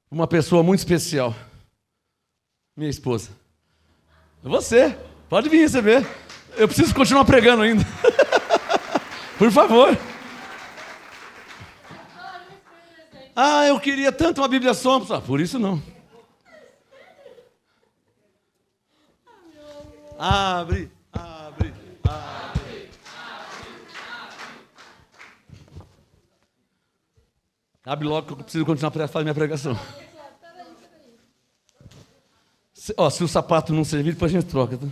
Uma pessoa muito especial. Minha esposa. Você. Pode vir receber. Eu preciso continuar pregando ainda. Por favor. Eu queria tanto uma Bíblia Thompson. Por isso não. Abre. Abre logo que eu preciso continuar a fazer minha pregação. Se o sapato não servir, depois a gente troca, tá?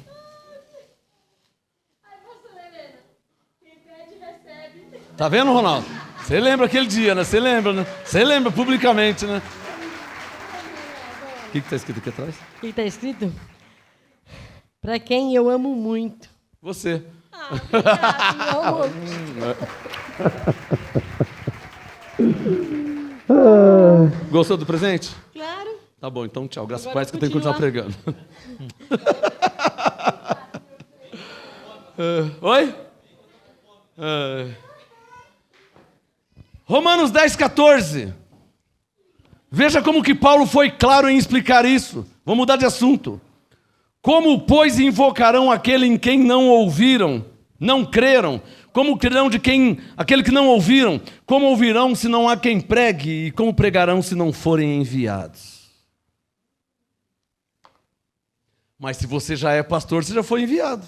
Tá vendo, Ronaldo? Você lembra aquele dia, né? Você lembra, né? Você lembra publicamente, né? O que está escrito aqui atrás? O que está escrito? Para quem eu amo muito. Você. Obrigada, meu amor. Gostou do presente? Claro. Tá bom, então tchau. Graças a Agora Deus que eu tenho que continuar pregando. Oi? Romanos 10, 14. Veja como que Paulo foi claro em explicar isso. Vamos mudar de assunto. Como, pois, invocarão aquele em quem não ouviram, não creram? Como crerão aquele que não ouviram? Como ouvirão se não há quem pregue? E como pregarão se não forem enviados? Mas se você já é pastor, você já foi enviado.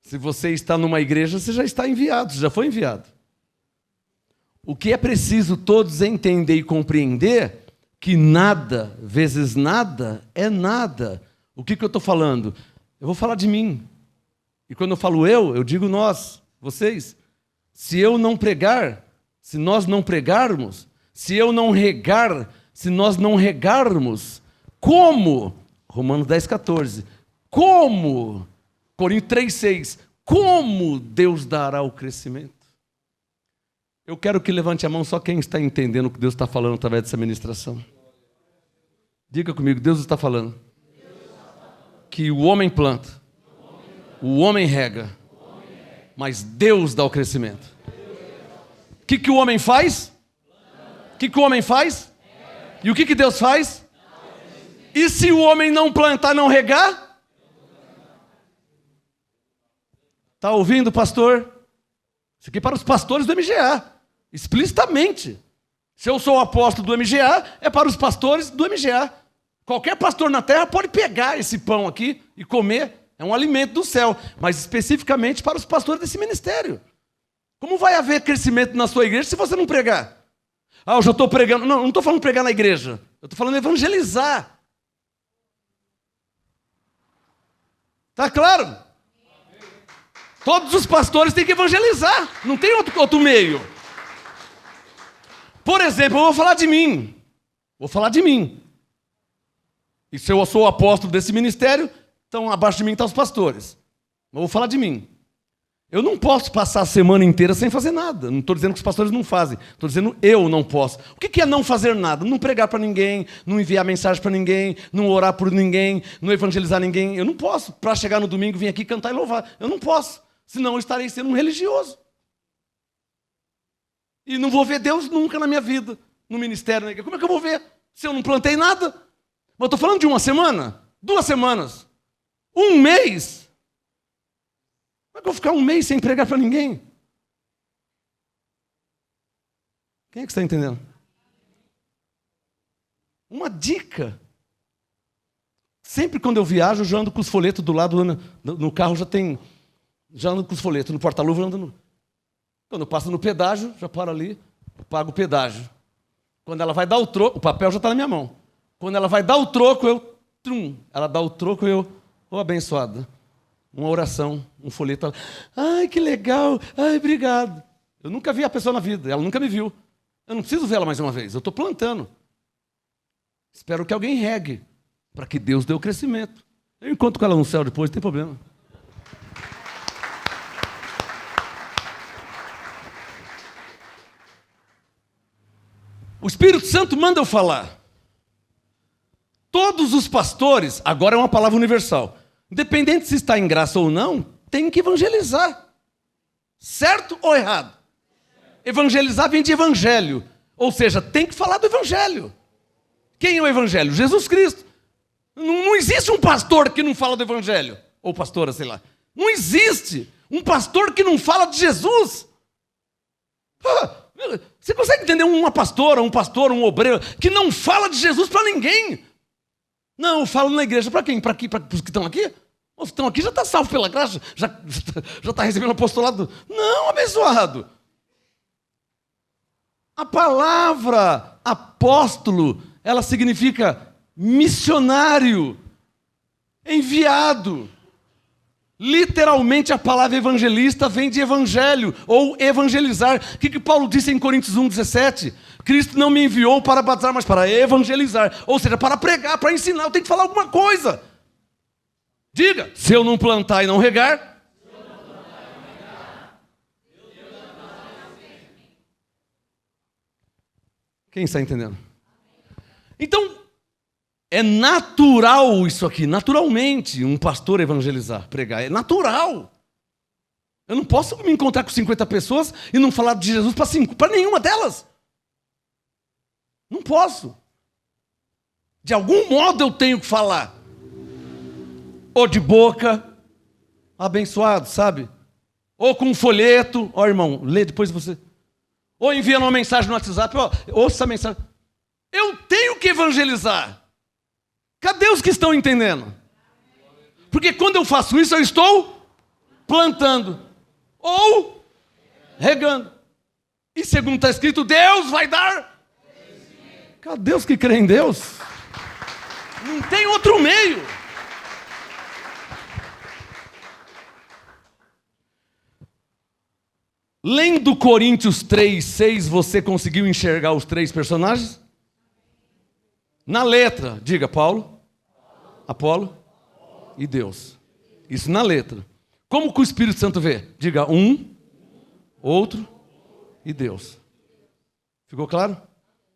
Se você está numa igreja, você já está enviado, você já foi enviado. O que é preciso todos entender e compreender que nada vezes nada é nada. O que eu estou falando? Eu vou falar de mim. E quando eu falo eu digo nós, vocês. Se eu não pregar, se nós não pregarmos, Se eu não regar, se nós não regarmos, como? Romanos 10, 14. Como? Coríntios 3, 6. Como Deus dará o crescimento? Eu quero que levante a mão só quem está entendendo o que Deus está falando através dessa ministração. Diga comigo, Deus está falando que o homem planta, o homem rega, mas Deus dá o crescimento. O que o homem faz? O que o homem faz? E o que Deus faz? E se o homem não plantar, não regar? Está ouvindo, pastor? Isso aqui é para os pastores do MGA, explicitamente. Se eu sou o apóstolo do MGA, é para os pastores do MGA. Qualquer pastor na terra pode pegar esse pão aqui e comer, é um alimento do céu, mas especificamente para os pastores desse ministério. Como vai haver crescimento na sua igreja se você não pregar? Ah, eu já estou pregando. Não estou falando pregar na igreja, eu estou falando evangelizar. Está claro? Todos os pastores têm que evangelizar, não tem outro meio. Por exemplo, eu vou falar de mim. E se eu sou o apóstolo desse ministério, então abaixo de mim estão os pastores. Eu vou falar de mim. Eu não posso passar a semana inteira sem fazer nada. Não estou dizendo que os pastores não fazem. Estou dizendo eu não posso. O que é não fazer nada? Não pregar para ninguém, não enviar mensagem para ninguém, não orar por ninguém, não evangelizar ninguém. Eu não posso. Para chegar no domingo, vir aqui cantar e louvar. Eu não posso. Senão eu estarei sendo um religioso. E não vou ver Deus nunca na minha vida, no ministério. Na igreja. Como é que eu vou ver se eu não plantei nada? Mas eu estou falando de uma semana, 2 semanas, 1 mês. Como é que eu vou ficar 1 mês sem pregar para ninguém? Quem é que está entendendo? Uma dica. Sempre quando eu viajo, eu já ando com os folhetos do lado, no carro já ando com os folhetos, no porta-luva quando eu passo no pedágio, já paro ali, pago o pedágio. Quando ela vai dar o troco, o papel já está na minha mão. Quando ela vai dar o troco, ela dá o troco, abençoada. Uma oração, um folheto. Ela, ai, que legal, ai, obrigado. Eu nunca vi a pessoa na vida, ela nunca me viu. Eu não preciso vê-la mais uma vez, eu estou plantando. Espero que alguém regue, para que Deus dê o crescimento. Eu encontro com ela no céu depois, não tem problema. O Espírito Santo manda eu falar. Todos os pastores, agora é uma palavra universal, independente se está em graça ou não, tem que evangelizar. Certo ou errado? Evangelizar vem de evangelho. Ou seja, tem que falar do evangelho. Quem é o evangelho? Jesus Cristo. Não existe um pastor que não fala do evangelho. Ou pastora, sei lá. Não existe um pastor que não fala de Jesus. Você consegue entender uma pastora, um pastor, um obreiro que não fala de Jesus para ninguém? Não, eu falo na igreja para quem? Para os que estão aqui? Os que estão aqui já está salvo pela graça, já está recebendo apostolado. Não, abençoado. A palavra apóstolo, ela significa missionário, enviado. Literalmente a palavra evangelista vem de evangelho, ou evangelizar. O que Paulo disse em Coríntios 1,17? Cristo não me enviou para batizar, mas para evangelizar. Ou seja, para pregar, para ensinar, eu tenho que falar alguma coisa. Diga, se eu não plantar e não regar... Quem está entendendo? Então, é natural isso aqui, naturalmente, um pastor evangelizar, pregar. É natural. Eu não posso me encontrar com 50 pessoas e não falar de Jesus para nenhuma delas. Não posso. De algum modo eu tenho que falar. Ou de boca, abençoado, sabe? Ou com um folheto. Ó, irmão, lê depois você. Ou enviando uma mensagem no WhatsApp. Ó, ouça essa mensagem. Eu tenho que evangelizar. Cadê os que estão entendendo? Porque quando eu faço isso, eu estou plantando. Ou regando. E segundo está escrito, Deus vai dar. Cadê os que creem em Deus? Não tem outro meio. Lendo Coríntios 3:6, você conseguiu enxergar os três personagens? Na letra, diga Paulo, Apolo e Deus. Isso na letra. Como que o Espírito Santo vê? Diga um, outro e Deus. Ficou claro?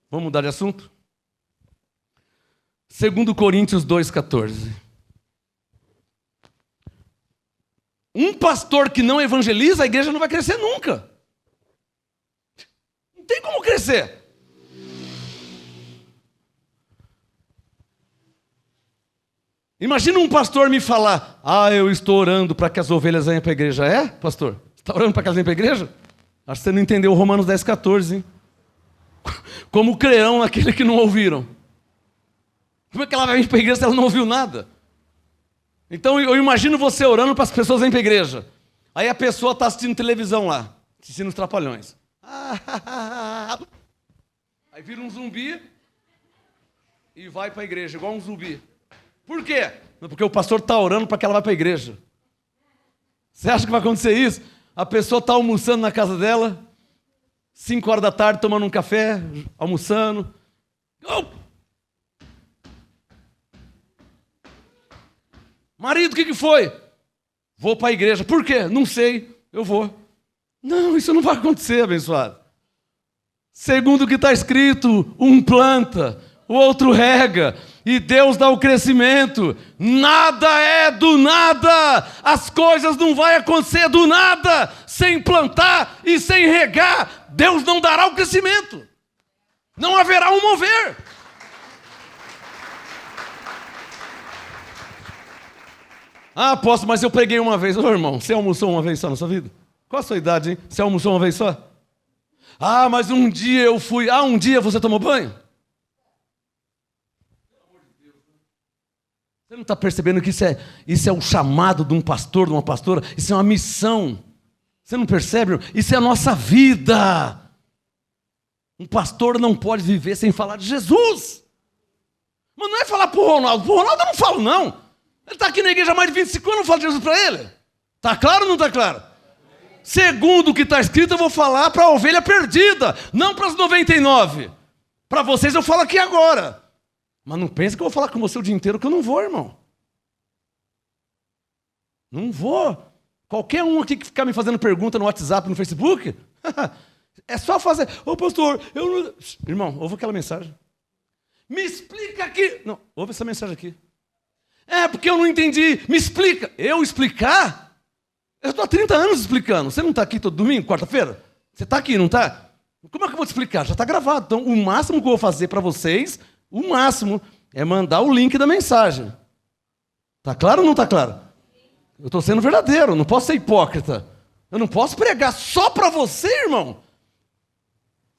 Vamos mudar de assunto? 2 Coríntios 2,14. Um pastor que não evangeliza, a igreja não vai crescer nunca. Não tem como crescer. Imagina um pastor me falar: eu estou orando para que as ovelhas venham para a igreja. É, pastor? Você está orando para que elas venham para a igreja? Acho que você não entendeu Romanos 10,14, hein? Como crerão naquele que não ouviram? Como é que ela vai vir para a igreja se ela não ouviu nada? Então eu imagino você orando para as pessoas irem para a igreja. Aí a pessoa está assistindo televisão lá, assistindo os Trapalhões. Aí vira um zumbi e vai para a igreja, igual um zumbi. Por quê? Porque o pastor está orando para que ela vá para a igreja. Você acha que vai acontecer isso? A pessoa está almoçando na casa dela, 5 horas da tarde, tomando um café, almoçando. Marido, o que foi? Vou para a igreja. Por quê? Não sei, eu vou. Não, isso não vai acontecer, abençoado. Segundo o que está escrito, um planta, o outro rega, e Deus dá o crescimento. Nada é do nada. As coisas não vão acontecer do nada. Sem plantar e sem regar, Deus não dará o crescimento. Não haverá um mover. Apóstolo, mas eu preguei uma vez. Ô irmão, você almoçou uma vez só na sua vida? Qual a sua idade, hein? Você almoçou uma vez só? Mas um dia eu fui. Um dia você tomou banho? Você não está percebendo que isso é o chamado de um pastor, de uma pastora? Isso é uma missão. Você não percebe? Isso é a nossa vida. Um pastor não pode viver sem falar de Jesus. Mas não é falar para o Ronaldo. Para o Ronaldo eu não falo, não. Ele está aqui na igreja há mais de 25 anos, eu não falo de Jesus para ele. Está claro ou não está claro? Segundo o que está escrito, eu vou falar para a ovelha perdida, não para as 99. Para vocês eu falo aqui agora. Mas não pense que eu vou falar com você o dia inteiro, que eu não vou, irmão. Não vou. Qualquer um aqui que ficar me fazendo pergunta no WhatsApp, no Facebook, é só fazer. Pastor, eu não... Irmão, ouve aquela mensagem. Me explica aqui. Não, ouve essa mensagem aqui. Porque eu não entendi. Me explica. Eu explicar? Eu estou há 30 anos explicando. Você não está aqui todo domingo, quarta-feira? Você está aqui, não está? Como é que eu vou te explicar? Já está gravado. Então, o máximo que eu vou fazer para vocês, o máximo, é mandar o link da mensagem. Está claro ou não está claro? Eu estou sendo verdadeiro, não posso ser hipócrita. Eu não posso pregar só para você, irmão.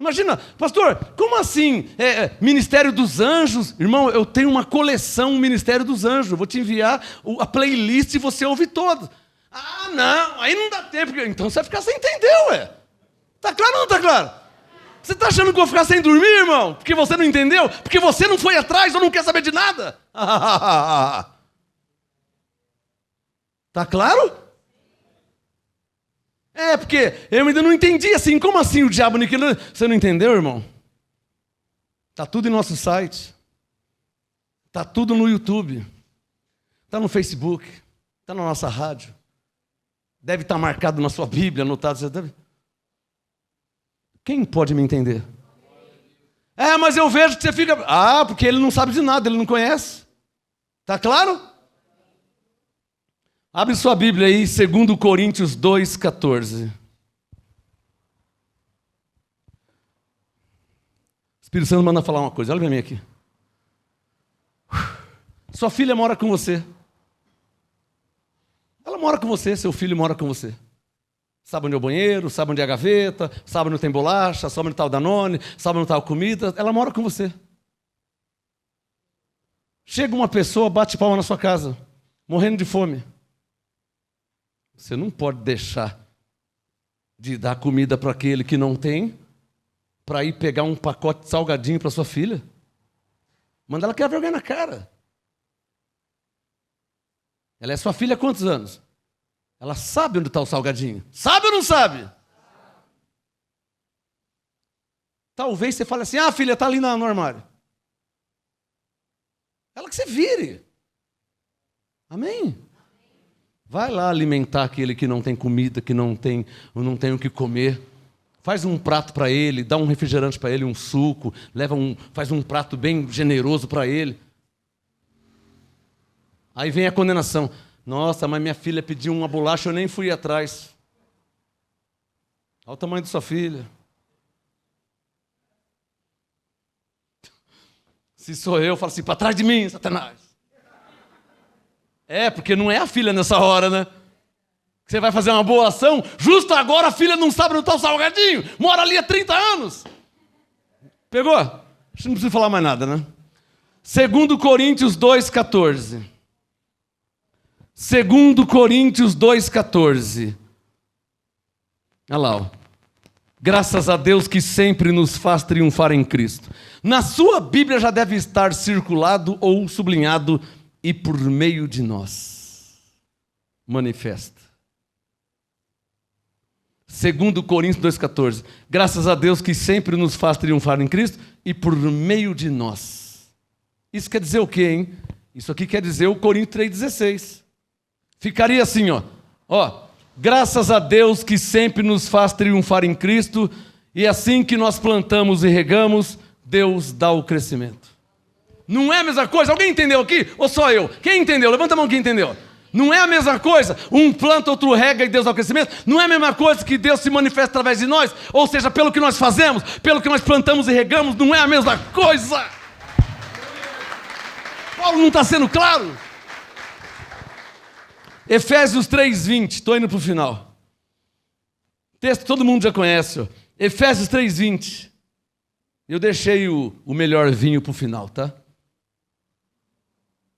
Imagina, pastor, como assim? Ministério dos Anjos? Irmão, eu tenho uma coleção Ministério dos Anjos. Eu vou te enviar a playlist e você ouve todo. Não, aí não dá tempo. Então você vai ficar sem entender, ué. Tá claro ou não tá claro? Você está achando que eu vou ficar sem dormir, irmão? Porque você não entendeu? Porque você não foi atrás ou não quer saber de nada? Tá claro? Porque eu ainda não entendi assim. Como assim o diabo não... Você não entendeu, irmão? Está tudo em nosso site. Está tudo no YouTube. Está no Facebook. Está na nossa rádio. Deve estar marcado na sua Bíblia, anotado. Você deve... Quem pode me entender? Mas eu vejo que você fica... porque ele não sabe de nada, ele não conhece. Está claro? Abre sua Bíblia aí, 2 Coríntios 2,14. O Espírito Santo manda falar uma coisa, olha para mim aqui. Sua filha mora com você. Ela mora com você, seu filho mora com você. Sabe onde é o banheiro, sabe onde é a gaveta, sabe onde tem bolacha, sabe onde está o Danone, sabe onde está a comida. Ela mora com você. Chega uma pessoa, bate palma na sua casa, morrendo de fome. Você não pode deixar de dar comida para aquele que não tem, para ir pegar um pacote de salgadinho para sua filha. Manda ela quer vergonha na cara. Ela é sua filha há quantos anos? Ela sabe onde está o salgadinho. Sabe ou não sabe? Talvez você fale assim, filha, está ali no armário. Ela que você vire. Amém? Vai lá alimentar aquele que não tem comida, que não tem o que comer. Faz um prato para ele, dá um refrigerante para ele, um suco, faz um prato bem generoso para ele. Aí vem a condenação. Nossa, mas minha filha pediu uma bolacha, eu nem fui atrás. Olha o tamanho da sua filha. Se sou eu falo assim, para trás de mim, Satanás. Porque não é a filha nessa hora, né? Você vai fazer uma boa ação, justo agora a filha não sabe onde está o salgadinho, mora ali há 30 anos. Pegou? Acho que não precisa falar mais nada, né? 2 Coríntios 2,14. 2 Coríntios 2,14. Olha lá, ó. Graças a Deus que sempre nos faz triunfar em Cristo. Na sua Bíblia já deve estar circulado ou sublinhado e por meio de nós. Manifesta. 2 Coríntios 2,14. Graças a Deus que sempre nos faz triunfar em Cristo e por meio de nós. Isso quer dizer o quê, hein? Isso aqui quer dizer o Coríntios 3,16. Ficaria assim, ó. Graças a Deus que sempre nos faz triunfar em Cristo e assim que nós plantamos e regamos, Deus dá o crescimento. Não é a mesma coisa? Alguém entendeu aqui? Ou só eu? Quem entendeu? Levanta a mão quem entendeu. Não é a mesma coisa? Um planta, outro rega e Deus dá o crescimento? Não é a mesma coisa que Deus se manifesta através de nós? Ou seja, pelo que nós fazemos, pelo que nós plantamos e regamos, não é a mesma coisa? Paulo não está sendo claro? Efésios 3,20, estou indo para o final. Texto que todo mundo já conhece. Ó. Efésios 3,20. Eu deixei o melhor vinho para o final, tá?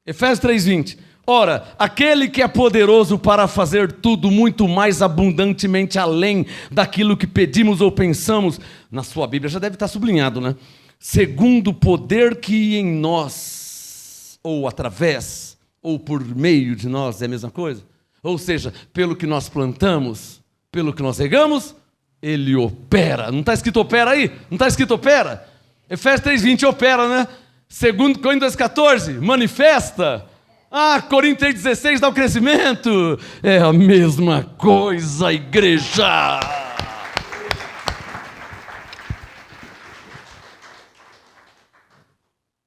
Efésios 3,20. Ora, aquele que é poderoso para fazer tudo muito mais abundantemente além daquilo que pedimos ou pensamos, na sua Bíblia já deve estar sublinhado, né? Segundo o poder que em nós, ou através, ou por meio de nós, é a mesma coisa? Ou seja, pelo que nós plantamos, pelo que nós regamos, ele opera. Não está escrito opera aí? Não está escrito opera? Efésios 3,20 opera, né? 2 Coríntios 2,14 manifesta. Coríntios 3,16 dá o crescimento. É a mesma coisa, igreja.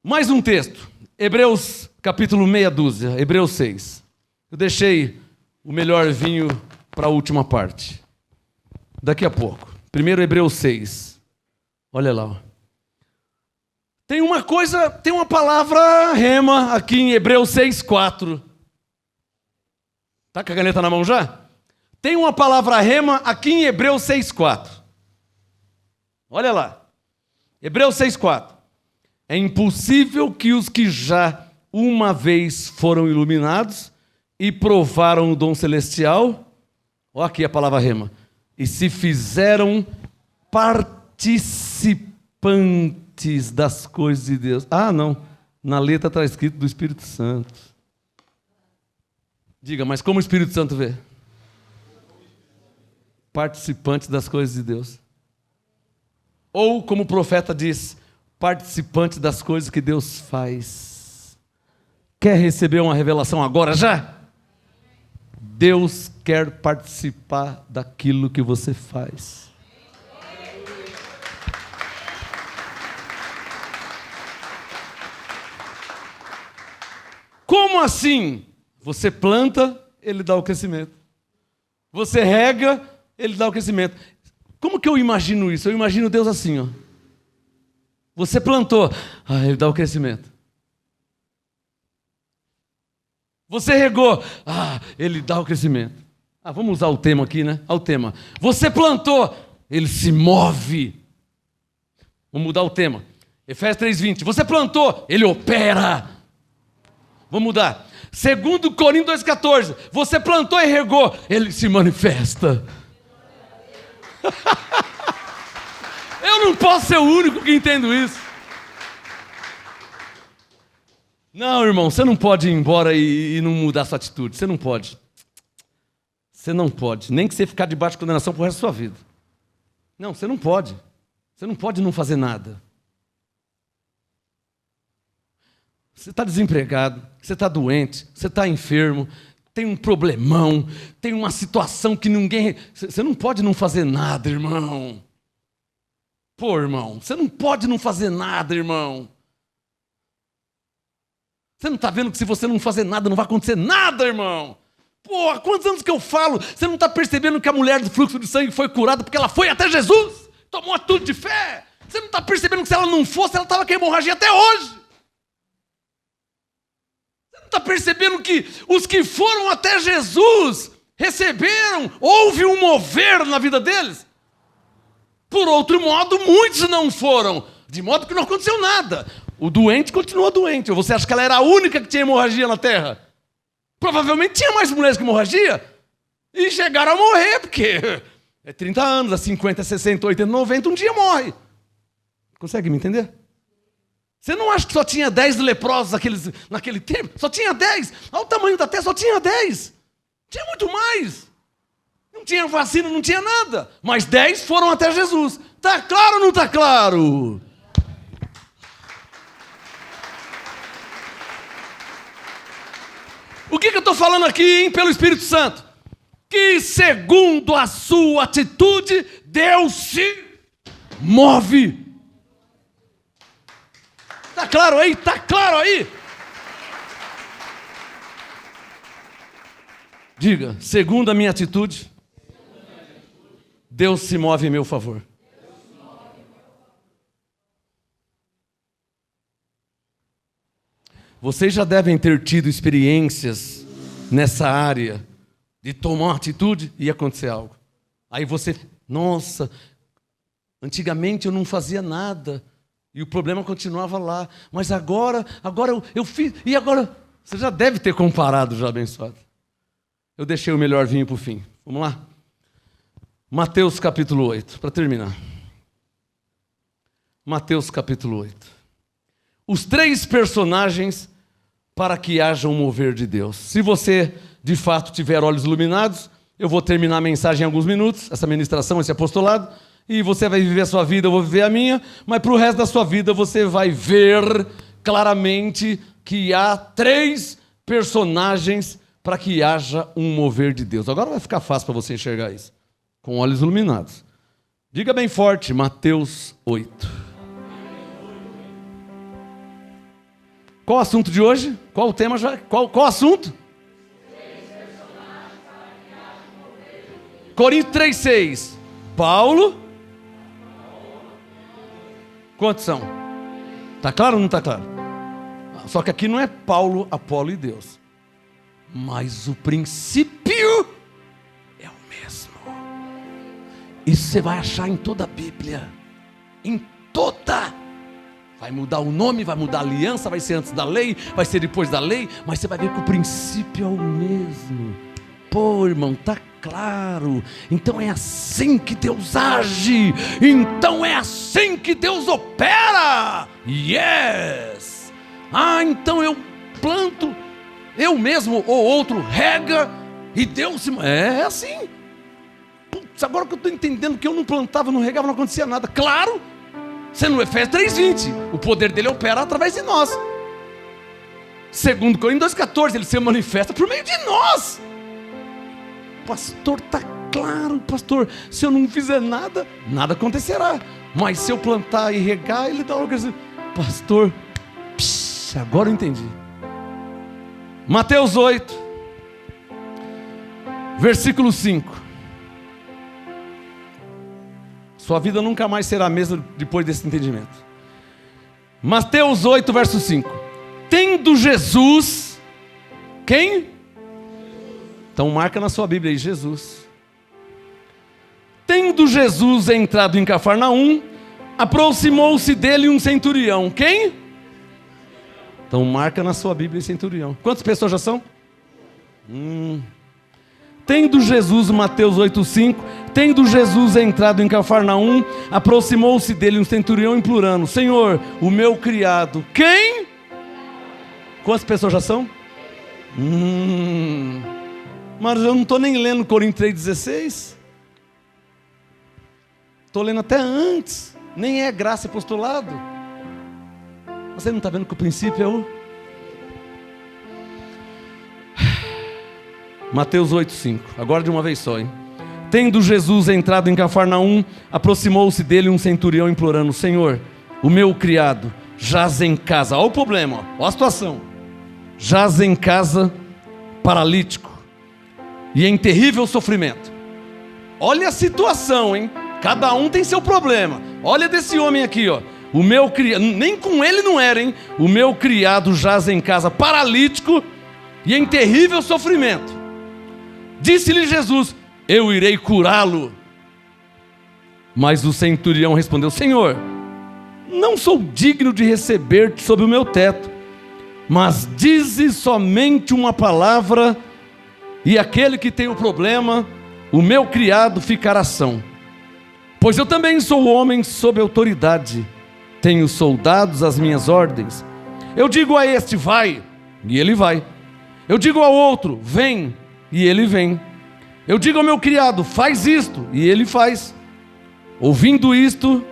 Mais um texto. Hebreus, capítulo meia dúzia. Hebreus 6. Eu deixei o melhor vinho para a última parte. Daqui a pouco. Primeiro Hebreus 6. Olha lá, ó. Tem uma palavra rema aqui em Hebreus 6,4. Está com a caneta na mão já? Tem uma palavra rema aqui em Hebreus 6,4. Olha lá. Hebreus 6,4. É impossível que os que já uma vez foram iluminados e provaram o dom celestial, olha aqui a palavra rema, e se fizeram participantes das coisas de Deus. Não, na letra está escrito do Espírito Santo. Diga, mas como o Espírito Santo vê? Participantes das coisas de Deus. Ou, como o profeta diz, participante das coisas que Deus faz. Quer receber uma revelação agora já? Deus quer participar daquilo que você faz. Como assim? Você planta, ele dá o crescimento. Você rega, ele dá o crescimento. Como que eu imagino isso? Eu imagino Deus assim, ó. Você plantou, ele dá o crescimento. Você regou, ele dá o crescimento. Vamos usar o tema aqui, né? Olha o tema. Você plantou, ele se move. Vamos mudar o tema. Efésios 3,20. Você plantou, ele opera. Vamos mudar. 2 Coríntios 2,14. Você plantou e regou, ele se manifesta. Eu não posso ser o único que entendo isso. Não, irmão, você não pode ir embora e não mudar sua atitude. Você não pode. Você não pode. Nem que você ficar debaixo de condenação pro resto da sua vida. Não, você não pode. Você não pode não fazer nada. Você está desempregado, você está doente, você está enfermo, tem um problemão, tem uma situação que ninguém... Você não pode não fazer nada, irmão. Pô, irmão, você não pode não fazer nada, irmão. Você não está vendo que se você não fazer nada, não vai acontecer nada, irmão? Pô, há quantos anos que eu falo? Você não está percebendo que a mulher do fluxo de sangue foi curada porque ela foi até Jesus? Tomou atitude de fé? Você não está percebendo que se ela não fosse, ela estava com hemorragia até hoje? Está percebendo que os que foram até Jesus receberam, houve um mover na vida deles? Por outro modo, muitos não foram, de modo que não aconteceu nada. O doente continuou doente. Ou você acha que ela era a única que tinha hemorragia na terra? Provavelmente tinha mais mulheres com hemorragia e chegaram a morrer, porque é 30 anos, a 50, 60, 80, 90, um dia morre. Consegue me entender? Você não acha que só tinha 10 leprosos naquele tempo? Só tinha 10. Olha o tamanho da terra, só tinha 10. Tinha muito mais. Não tinha vacina, não tinha nada. Mas 10 foram até Jesus. Está claro ou não está claro? O que eu estou falando aqui, hein, pelo Espírito Santo? Que segundo a sua atitude, Deus se move. Está claro aí? Está claro aí? Diga, segundo a minha atitude, Deus se move em meu favor. Vocês já devem ter tido experiências nessa área de tomar uma atitude e acontecer algo. Aí você, nossa, antigamente eu não fazia nada. E o problema continuava lá. Mas agora eu fiz. E agora? Você já deve ter comparado, já abençoado. Eu deixei o melhor vinho para o fim. Vamos lá? Mateus capítulo 8, para terminar. Mateus capítulo 8. Os 3 personagens para que haja um mover de Deus. Se você, de fato, tiver olhos iluminados, eu vou terminar a mensagem em alguns minutos, essa ministração, esse apostolado. E você vai viver a sua vida, eu vou viver a minha, mas para o resto da sua vida você vai ver claramente que há 3 personagens para que haja um mover de Deus. Agora vai ficar fácil para você enxergar isso, com olhos iluminados. Diga bem forte, Mateus 8. Qual o assunto de hoje? Qual o tema já? Qual o assunto? Coríntios 3,6. Paulo... Quantos são? Está claro ou não está claro? Só que aqui não é Paulo, Apolo e Deus. Mas o princípio é o mesmo. Isso você vai achar em toda a Bíblia. Em toda. Vai mudar o nome, vai mudar a aliança, vai ser antes da lei, vai ser depois da lei, mas você vai ver que o princípio é o mesmo. Pô, irmão, está claro. Então é assim que Deus age. Então é assim que Deus opera. Yes. Então eu planto, eu mesmo ou outro rega e Deus se... É assim. Putz, agora que eu estou entendendo que eu não plantava, não regava, não acontecia nada. Claro. Você no Efésios 3,20. O poder dele opera através de nós. Segundo Coríntios 2,14. Ele se manifesta por meio de nós. Pastor, está claro, pastor. Se eu não fizer nada, nada acontecerá. Mas se eu plantar e regar, ele dá logo assim. Pastor, agora eu entendi. Mateus 8, versículo 5. Sua vida nunca mais será a mesma depois desse entendimento. Mateus 8, verso 5. Tendo Jesus, quem? Então marca na sua Bíblia aí, Jesus. Tendo Jesus entrado em Cafarnaum, aproximou-se dele um centurião. Quem? Então marca na sua Bíblia centurião. Quantas pessoas já são? Tendo Jesus, Mateus 8,5, tendo Jesus entrado em Cafarnaum, aproximou-se dele um centurião implorando: Senhor, o meu criado. Quem? Quantas pessoas já são? Mas eu não estou nem lendo Coríntios 3,16. Estou lendo até antes. nem é graça e apostolado. Você não está vendo que o princípio é o... Mateus 8,5, agora de uma vez só, hein? Tendo Jesus entrado em Cafarnaum, aproximou-se dele um centurião implorando: Senhor, o meu criado jaz em casa. Olha o problema, olha a situação. Jaz em casa, paralítico e em terrível sofrimento. Olha a situação, hein? Cada um tem seu problema. Olha desse homem aqui, ó. O meu criado, nem com ele não era, hein? O meu criado jaz em casa, paralítico e em terrível sofrimento. Disse-lhe Jesus: eu irei curá-lo. Mas o centurião respondeu: Senhor, não sou digno de receber-te sob o meu teto, mas dize somente uma palavra, e aquele que tem o problema, o meu criado, ficará são. Pois eu também sou homem sob autoridade, tenho soldados às minhas ordens. Eu digo a este: vai, e ele vai. Eu digo ao outro: vem, e ele vem. Eu digo ao meu criado: faz isto, e ele faz. Ouvindo isto,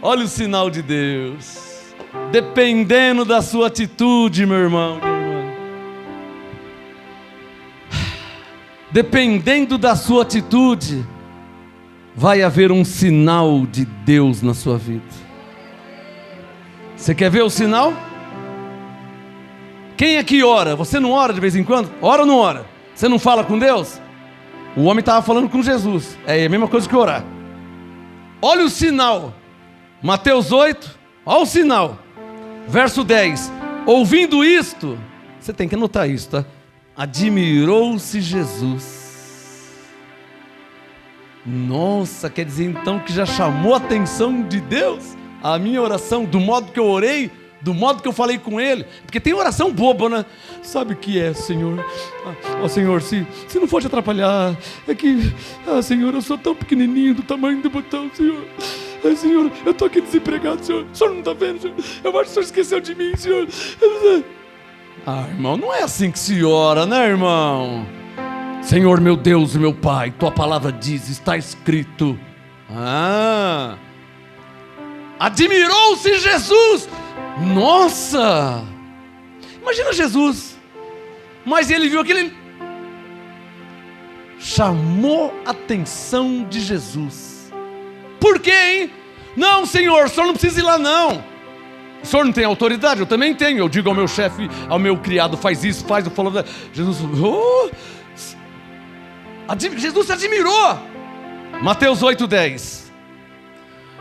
olha o sinal de Deus. Dependendo da sua atitude, meu irmão, minha irmã. Dependendo da sua atitude, vai haver um sinal de Deus na sua vida. Você quer ver o sinal? Quem aqui ora? Você não ora de vez em quando? Ora ou não ora? Você não fala com Deus? O homem estava falando com Jesus. É a mesma coisa que orar. Olha o sinal. Mateus 8, olha o sinal. Verso 10. Ouvindo isto, você tem que anotar isso, tá? Admirou-se Jesus. Nossa, quer dizer então que já chamou a atenção de Deus a minha oração, do modo que eu orei, do modo que eu falei com Ele? Porque tem oração boba, né? Sabe o que é, Senhor? Senhor, se não for te atrapalhar, é que, Senhor, eu sou tão pequenininho, do tamanho do botão, Senhor. Senhor, eu estou aqui desempregado, Senhor. O Senhor não está vendo, Senhor? Eu acho que o Senhor esqueceu de mim, Senhor. Irmão, não é assim que se ora, né, irmão? Senhor, meu Deus e meu Pai, Tua palavra diz, está escrito. Admirou-se Jesus. Nossa! Imagina Jesus. Mas ele viu aquele... chamou a atenção de Jesus. Por quê, hein? Não, Senhor, o Senhor não precisa ir lá, não. O Senhor não tem autoridade? Eu também tenho. Eu digo ao meu chefe, ao meu criado: faz isso, faz. Eu falo, Jesus... Jesus se admirou. Mateus 8:10.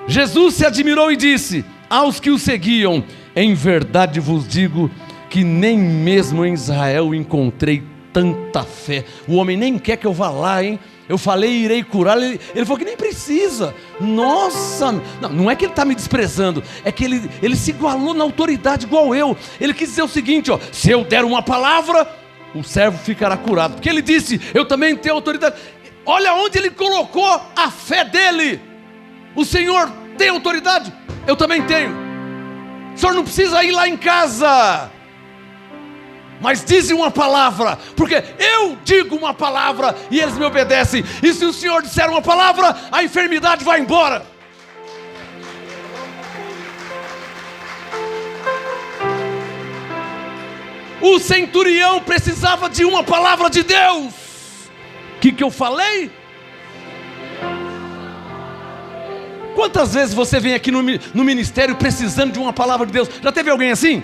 Jesus se admirou e disse aos que o seguiam: em verdade vos digo que nem mesmo em Israel encontrei tanta fé. O homem nem quer que eu vá lá, hein? Eu falei, irei curar. Ele falou que nem precisa. Nossa, não é que ele está me desprezando, é que ele se igualou na autoridade igual eu. Ele quis dizer o seguinte, ó: se eu der uma palavra, o servo ficará curado. Porque ele disse: eu também tenho autoridade. Olha onde ele colocou a fé dele. O Senhor tem autoridade, eu também tenho. O Senhor não precisa ir lá em casa, mas diz uma palavra, porque eu digo uma palavra e eles me obedecem. E se o Senhor disser uma palavra, a enfermidade vai embora. O centurião precisava de uma palavra de Deus. O que eu falei? Quantas vezes você vem aqui no ministério precisando de uma palavra de Deus? Já teve alguém assim?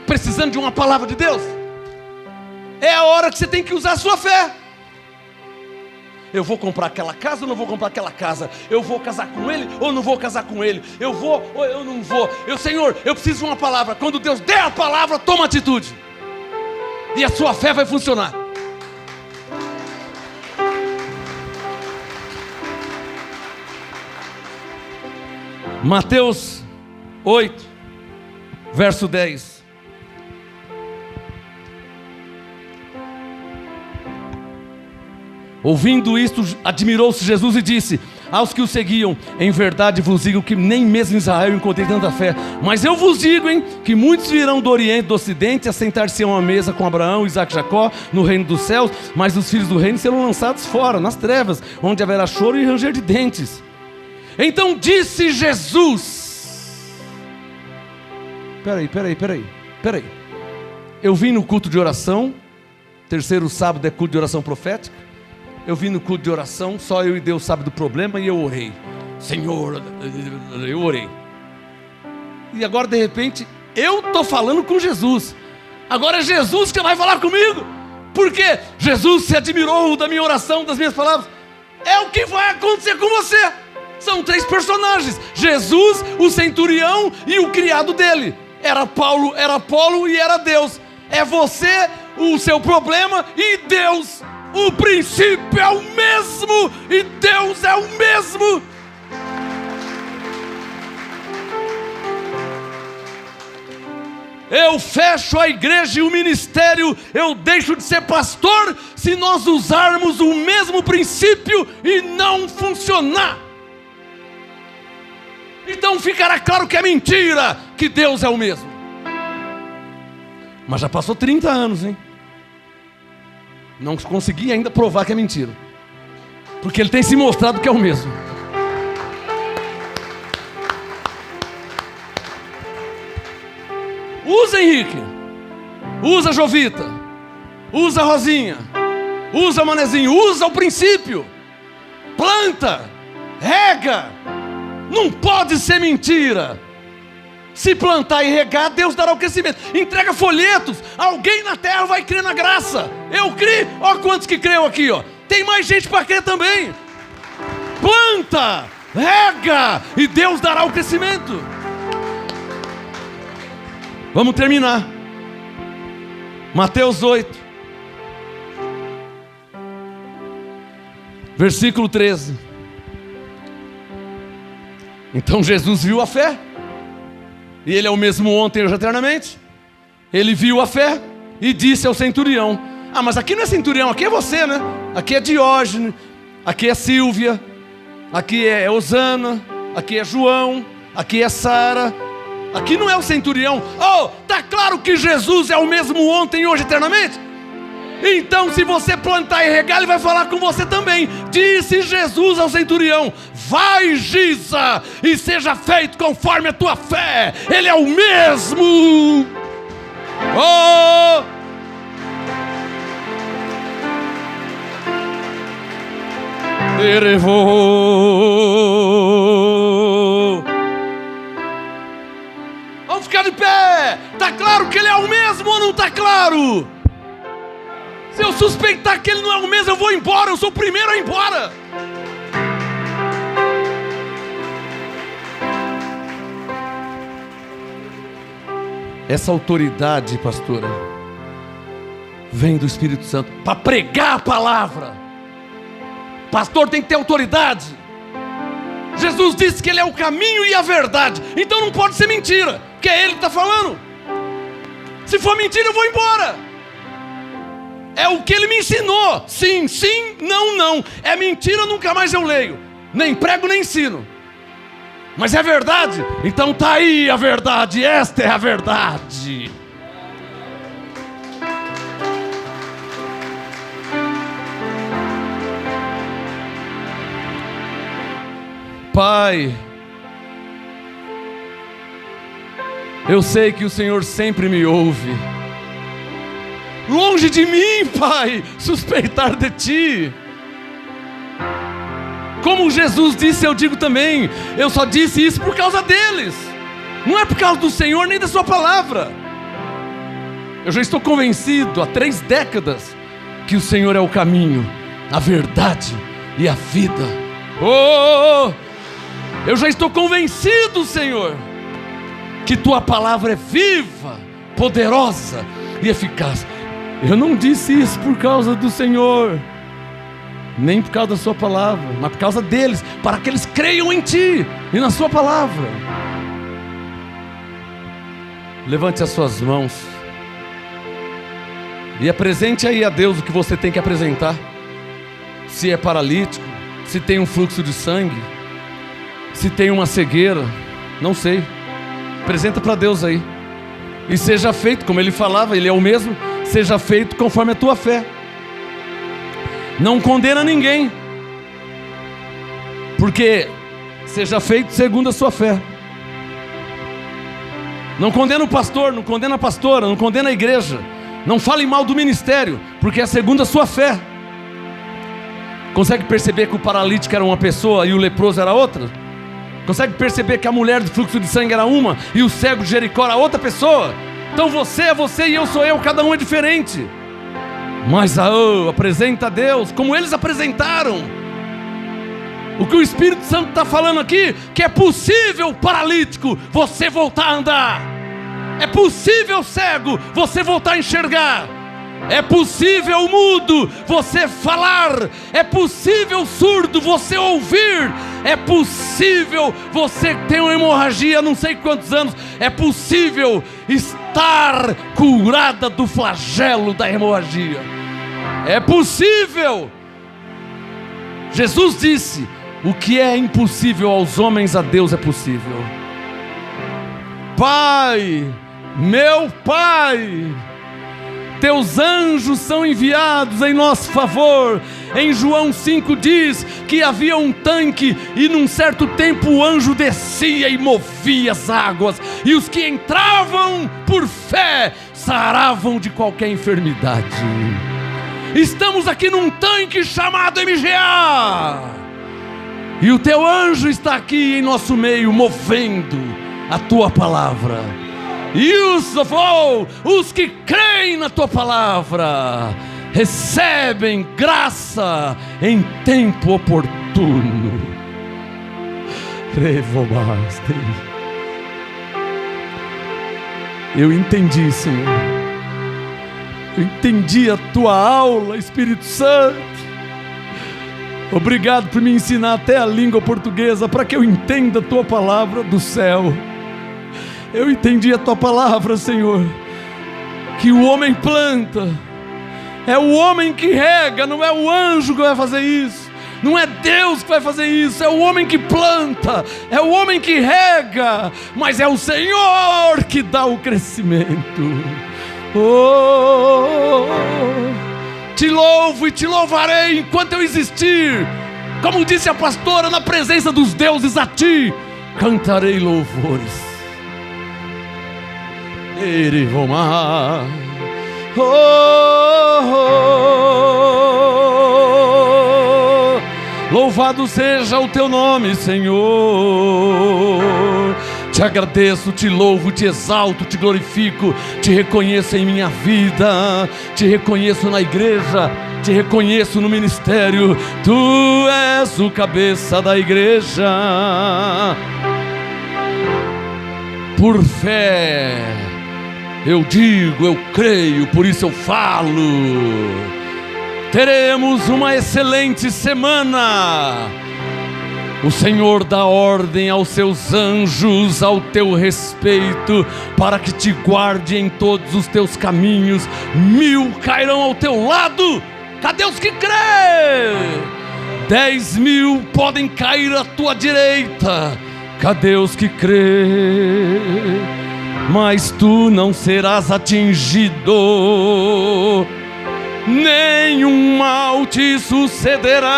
Precisando de uma palavra de Deus? É a hora que você tem que usar a sua fé. Eu vou comprar aquela casa ou não vou comprar aquela casa? Eu vou casar com ele ou não vou casar com ele? Eu vou ou eu não vou? Senhor, eu preciso de uma palavra. Quando Deus der a palavra, toma atitude. E a sua fé vai funcionar. Mateus 8, verso 10. Ouvindo isto, admirou-se Jesus e disse aos que o seguiam: em verdade vos digo que nem mesmo em Israel encontrei tanta fé. Mas eu vos digo, que muitos virão do Oriente e do Ocidente a sentar-se-ão à mesa com Abraão, Isaque e Jacó no reino dos céus, mas os filhos do reino serão lançados fora, nas trevas, onde haverá choro e ranger de dentes. Então disse Jesus: Peraí. Eu vim no culto de oração, terceiro sábado é culto de oração profética. Eu vim no culto de oração, só eu e Deus sabe do problema, e eu orei. Senhor, eu orei. E agora de repente, eu estou falando com Jesus. Agora é Jesus que vai falar comigo. Porque Jesus se admirou da minha oração, das minhas palavras. É o que vai acontecer com você. São três personagens: Jesus, o centurião e o criado dele. Era Paulo, era Apolo e era Deus. É você, o seu problema, e Deus. O princípio é o mesmo e Deus é o mesmo. Eu fecho a igreja e o ministério, eu deixo de ser pastor se nós usarmos o mesmo princípio e não funcionar. Então ficará claro que é mentira, que Deus é o mesmo. Mas já passou 30 anos, hein? Não consegui ainda provar que é mentira, porque Ele tem se mostrado que é o mesmo. Usa Henrique, usa Jovita, usa Rosinha, usa Manezinho, usa o princípio. Planta, rega. Não pode ser mentira. Se plantar e regar, Deus dará o crescimento. Entrega folhetos, alguém na terra vai crer na graça. Eu criei, ó quantos que creram aqui, ó. Tem mais gente para crer também. Planta, rega e Deus dará o crescimento. Vamos terminar. Mateus 8, versículo 13. Então Jesus viu a fé, e Ele é o mesmo ontem e hoje eternamente. Ele viu a fé e disse ao centurião: ah, mas aqui não é centurião, aqui é você, né? Aqui é Diógenes, aqui é Sílvia, aqui é Osana, aqui é João, aqui é Sara. Aqui não é o centurião. Oh, tá claro que Jesus é o mesmo ontem e hoje eternamente? Então se você plantar e regar, Ele vai falar com você também. Disse Jesus ao centurião: vai, Giza, e seja feito conforme a tua fé. Ele é o mesmo. Oh! Vamos ficar de pé. Tá claro que Ele é o mesmo ou não tá claro? Se eu suspeitar que Ele não é o mesmo, eu vou embora. Eu sou o primeiro a ir embora. Essa autoridade, pastora, vem do Espírito Santo para pregar a palavra. Pastor tem que ter autoridade. Jesus disse que Ele é o caminho e a verdade. Então não pode ser mentira, porque é Ele que está falando. Se for mentira, eu vou embora. É o que Ele me ensinou. Sim, sim, não, não. É mentira, nunca mais eu leio. Nem prego, nem ensino. Mas é verdade? Então tá aí a verdade. Esta é a verdade. Pai, eu sei que o Senhor sempre me ouve. Longe de mim, Pai, suspeitar de Ti. Como Jesus disse, eu digo também. Eu só disse isso por causa deles. Não é por causa do Senhor nem da Sua palavra. Eu já estou convencido há 3 décadas que o Senhor é o caminho, a verdade e a vida. Oh! Eu já estou convencido, Senhor, que Tua palavra é viva, poderosa e eficaz. Eu não disse isso por causa do Senhor, nem por causa da Sua palavra, mas por causa deles, para que eles creiam em Ti e na Sua palavra. Levante as suas mãos e apresente aí a Deus o que você tem que apresentar. Se é paralítico, se tem um fluxo de sangue, se tem uma cegueira, não sei. Apresenta para Deus aí. E seja feito, como ele falava, ele é o mesmo, seja feito conforme a tua fé. Não condena ninguém, porque seja feito segundo a sua fé. Não condena o pastor, não condena a pastora, não condena a igreja. Não fale mal do ministério, porque é segundo a sua fé. Consegue perceber que o paralítico era uma pessoa e o leproso era outra? Consegue perceber que a mulher do fluxo de sangue era uma e o cego de Jericó era outra pessoa? Então você é você e eu sou eu, cada um é diferente. Mas apresenta a Deus como eles apresentaram. O que o Espírito Santo está falando aqui, que é possível, paralítico, você voltar a andar. É possível, cego, você voltar a enxergar. É possível, mudo, você falar. É possível, surdo, você ouvir. É possível, você ter uma hemorragia há não sei quantos anos. É possível estar curada do flagelo da hemorragia. É possível. Jesus disse: o que é impossível aos homens, a Deus é possível. Pai, meu Pai, teus anjos são enviados em nosso favor. Em João 5 diz que havia um tanque e num certo tempo o anjo descia e movia as águas, e os que entravam por fé saravam de qualquer enfermidade. Estamos aqui num tanque chamado MGA, e o teu anjo está aqui em nosso meio, movendo a tua palavra. E os que creem na tua palavra recebem graça em tempo oportuno. Eu entendi, Senhor. Eu entendi a tua aula, Espírito Santo. Obrigado por me ensinar até a língua portuguesa, para que eu entenda a tua palavra do céu. Eu entendi a tua palavra, Senhor, que o homem planta, é o homem que rega, não é o anjo que vai fazer isso, não é Deus que vai fazer isso, é o homem que planta, é o homem que rega, mas é o Senhor que dá o crescimento. Te louvo e te louvarei enquanto eu existir. Como disse a pastora, na presença dos deuses a ti cantarei louvores. Louvado seja o teu nome, Senhor. Te agradeço, te louvo, te exalto, te glorifico, te reconheço em minha vida, te reconheço na igreja, te reconheço no ministério. Tu és o cabeça da igreja. Por fé eu digo, eu creio, por isso eu falo. Teremos uma excelente semana. O Senhor dá ordem aos seus anjos ao teu respeito, para que te guarde em todos os teus caminhos. 1000 cairão ao teu lado. Cadê os que crê? 10.000 podem cair à tua direita. Cadê os que crê? Mas tu não serás atingido, nenhum mal te sucederá,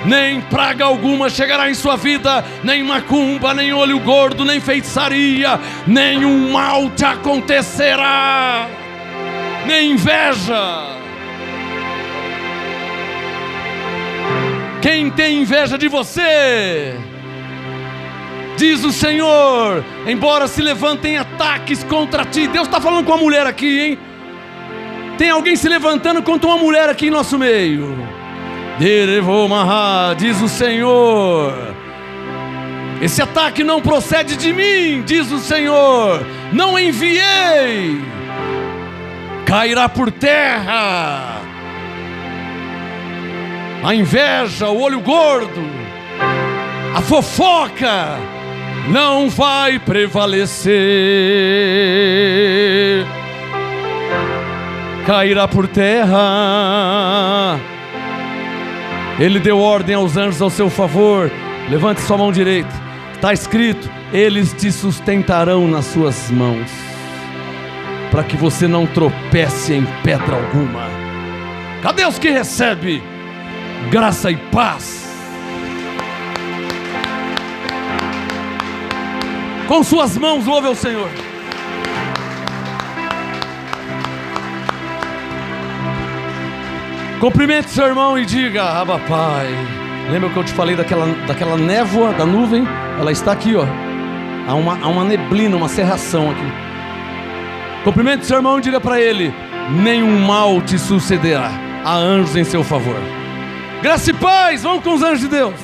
nem praga alguma chegará em sua vida, nem macumba, nem olho gordo, nem feitiçaria, nenhum mal te acontecerá, nem inveja. Quem tem inveja de você? Diz o Senhor, embora se levantem ataques contra ti. Deus está falando com a mulher aqui, hein? Tem alguém se levantando contra uma mulher aqui em nosso meio. Diz o Senhor, esse ataque não procede de mim, diz o Senhor, não enviei. Cairá por terra a inveja, o olho gordo, a fofoca não vai prevalecer. Cairá por terra Ele deu ordem aos anjos ao seu favor. Levante sua mão direita. Está escrito: eles te sustentarão nas suas mãos, para que você não tropece em pedra alguma. Cadê os que recebem graça e paz? Com suas mãos louve ao Senhor. Cumprimente seu irmão e diga: Abba Pai. Lembra que eu te falei daquela névoa, da nuvem? Ela está aqui, ó. Há uma neblina, uma cerração aqui. Cumprimente seu irmão e diga para ele: nenhum mal te sucederá. Há anjos em seu favor. Graça e paz, vamos com os anjos de Deus.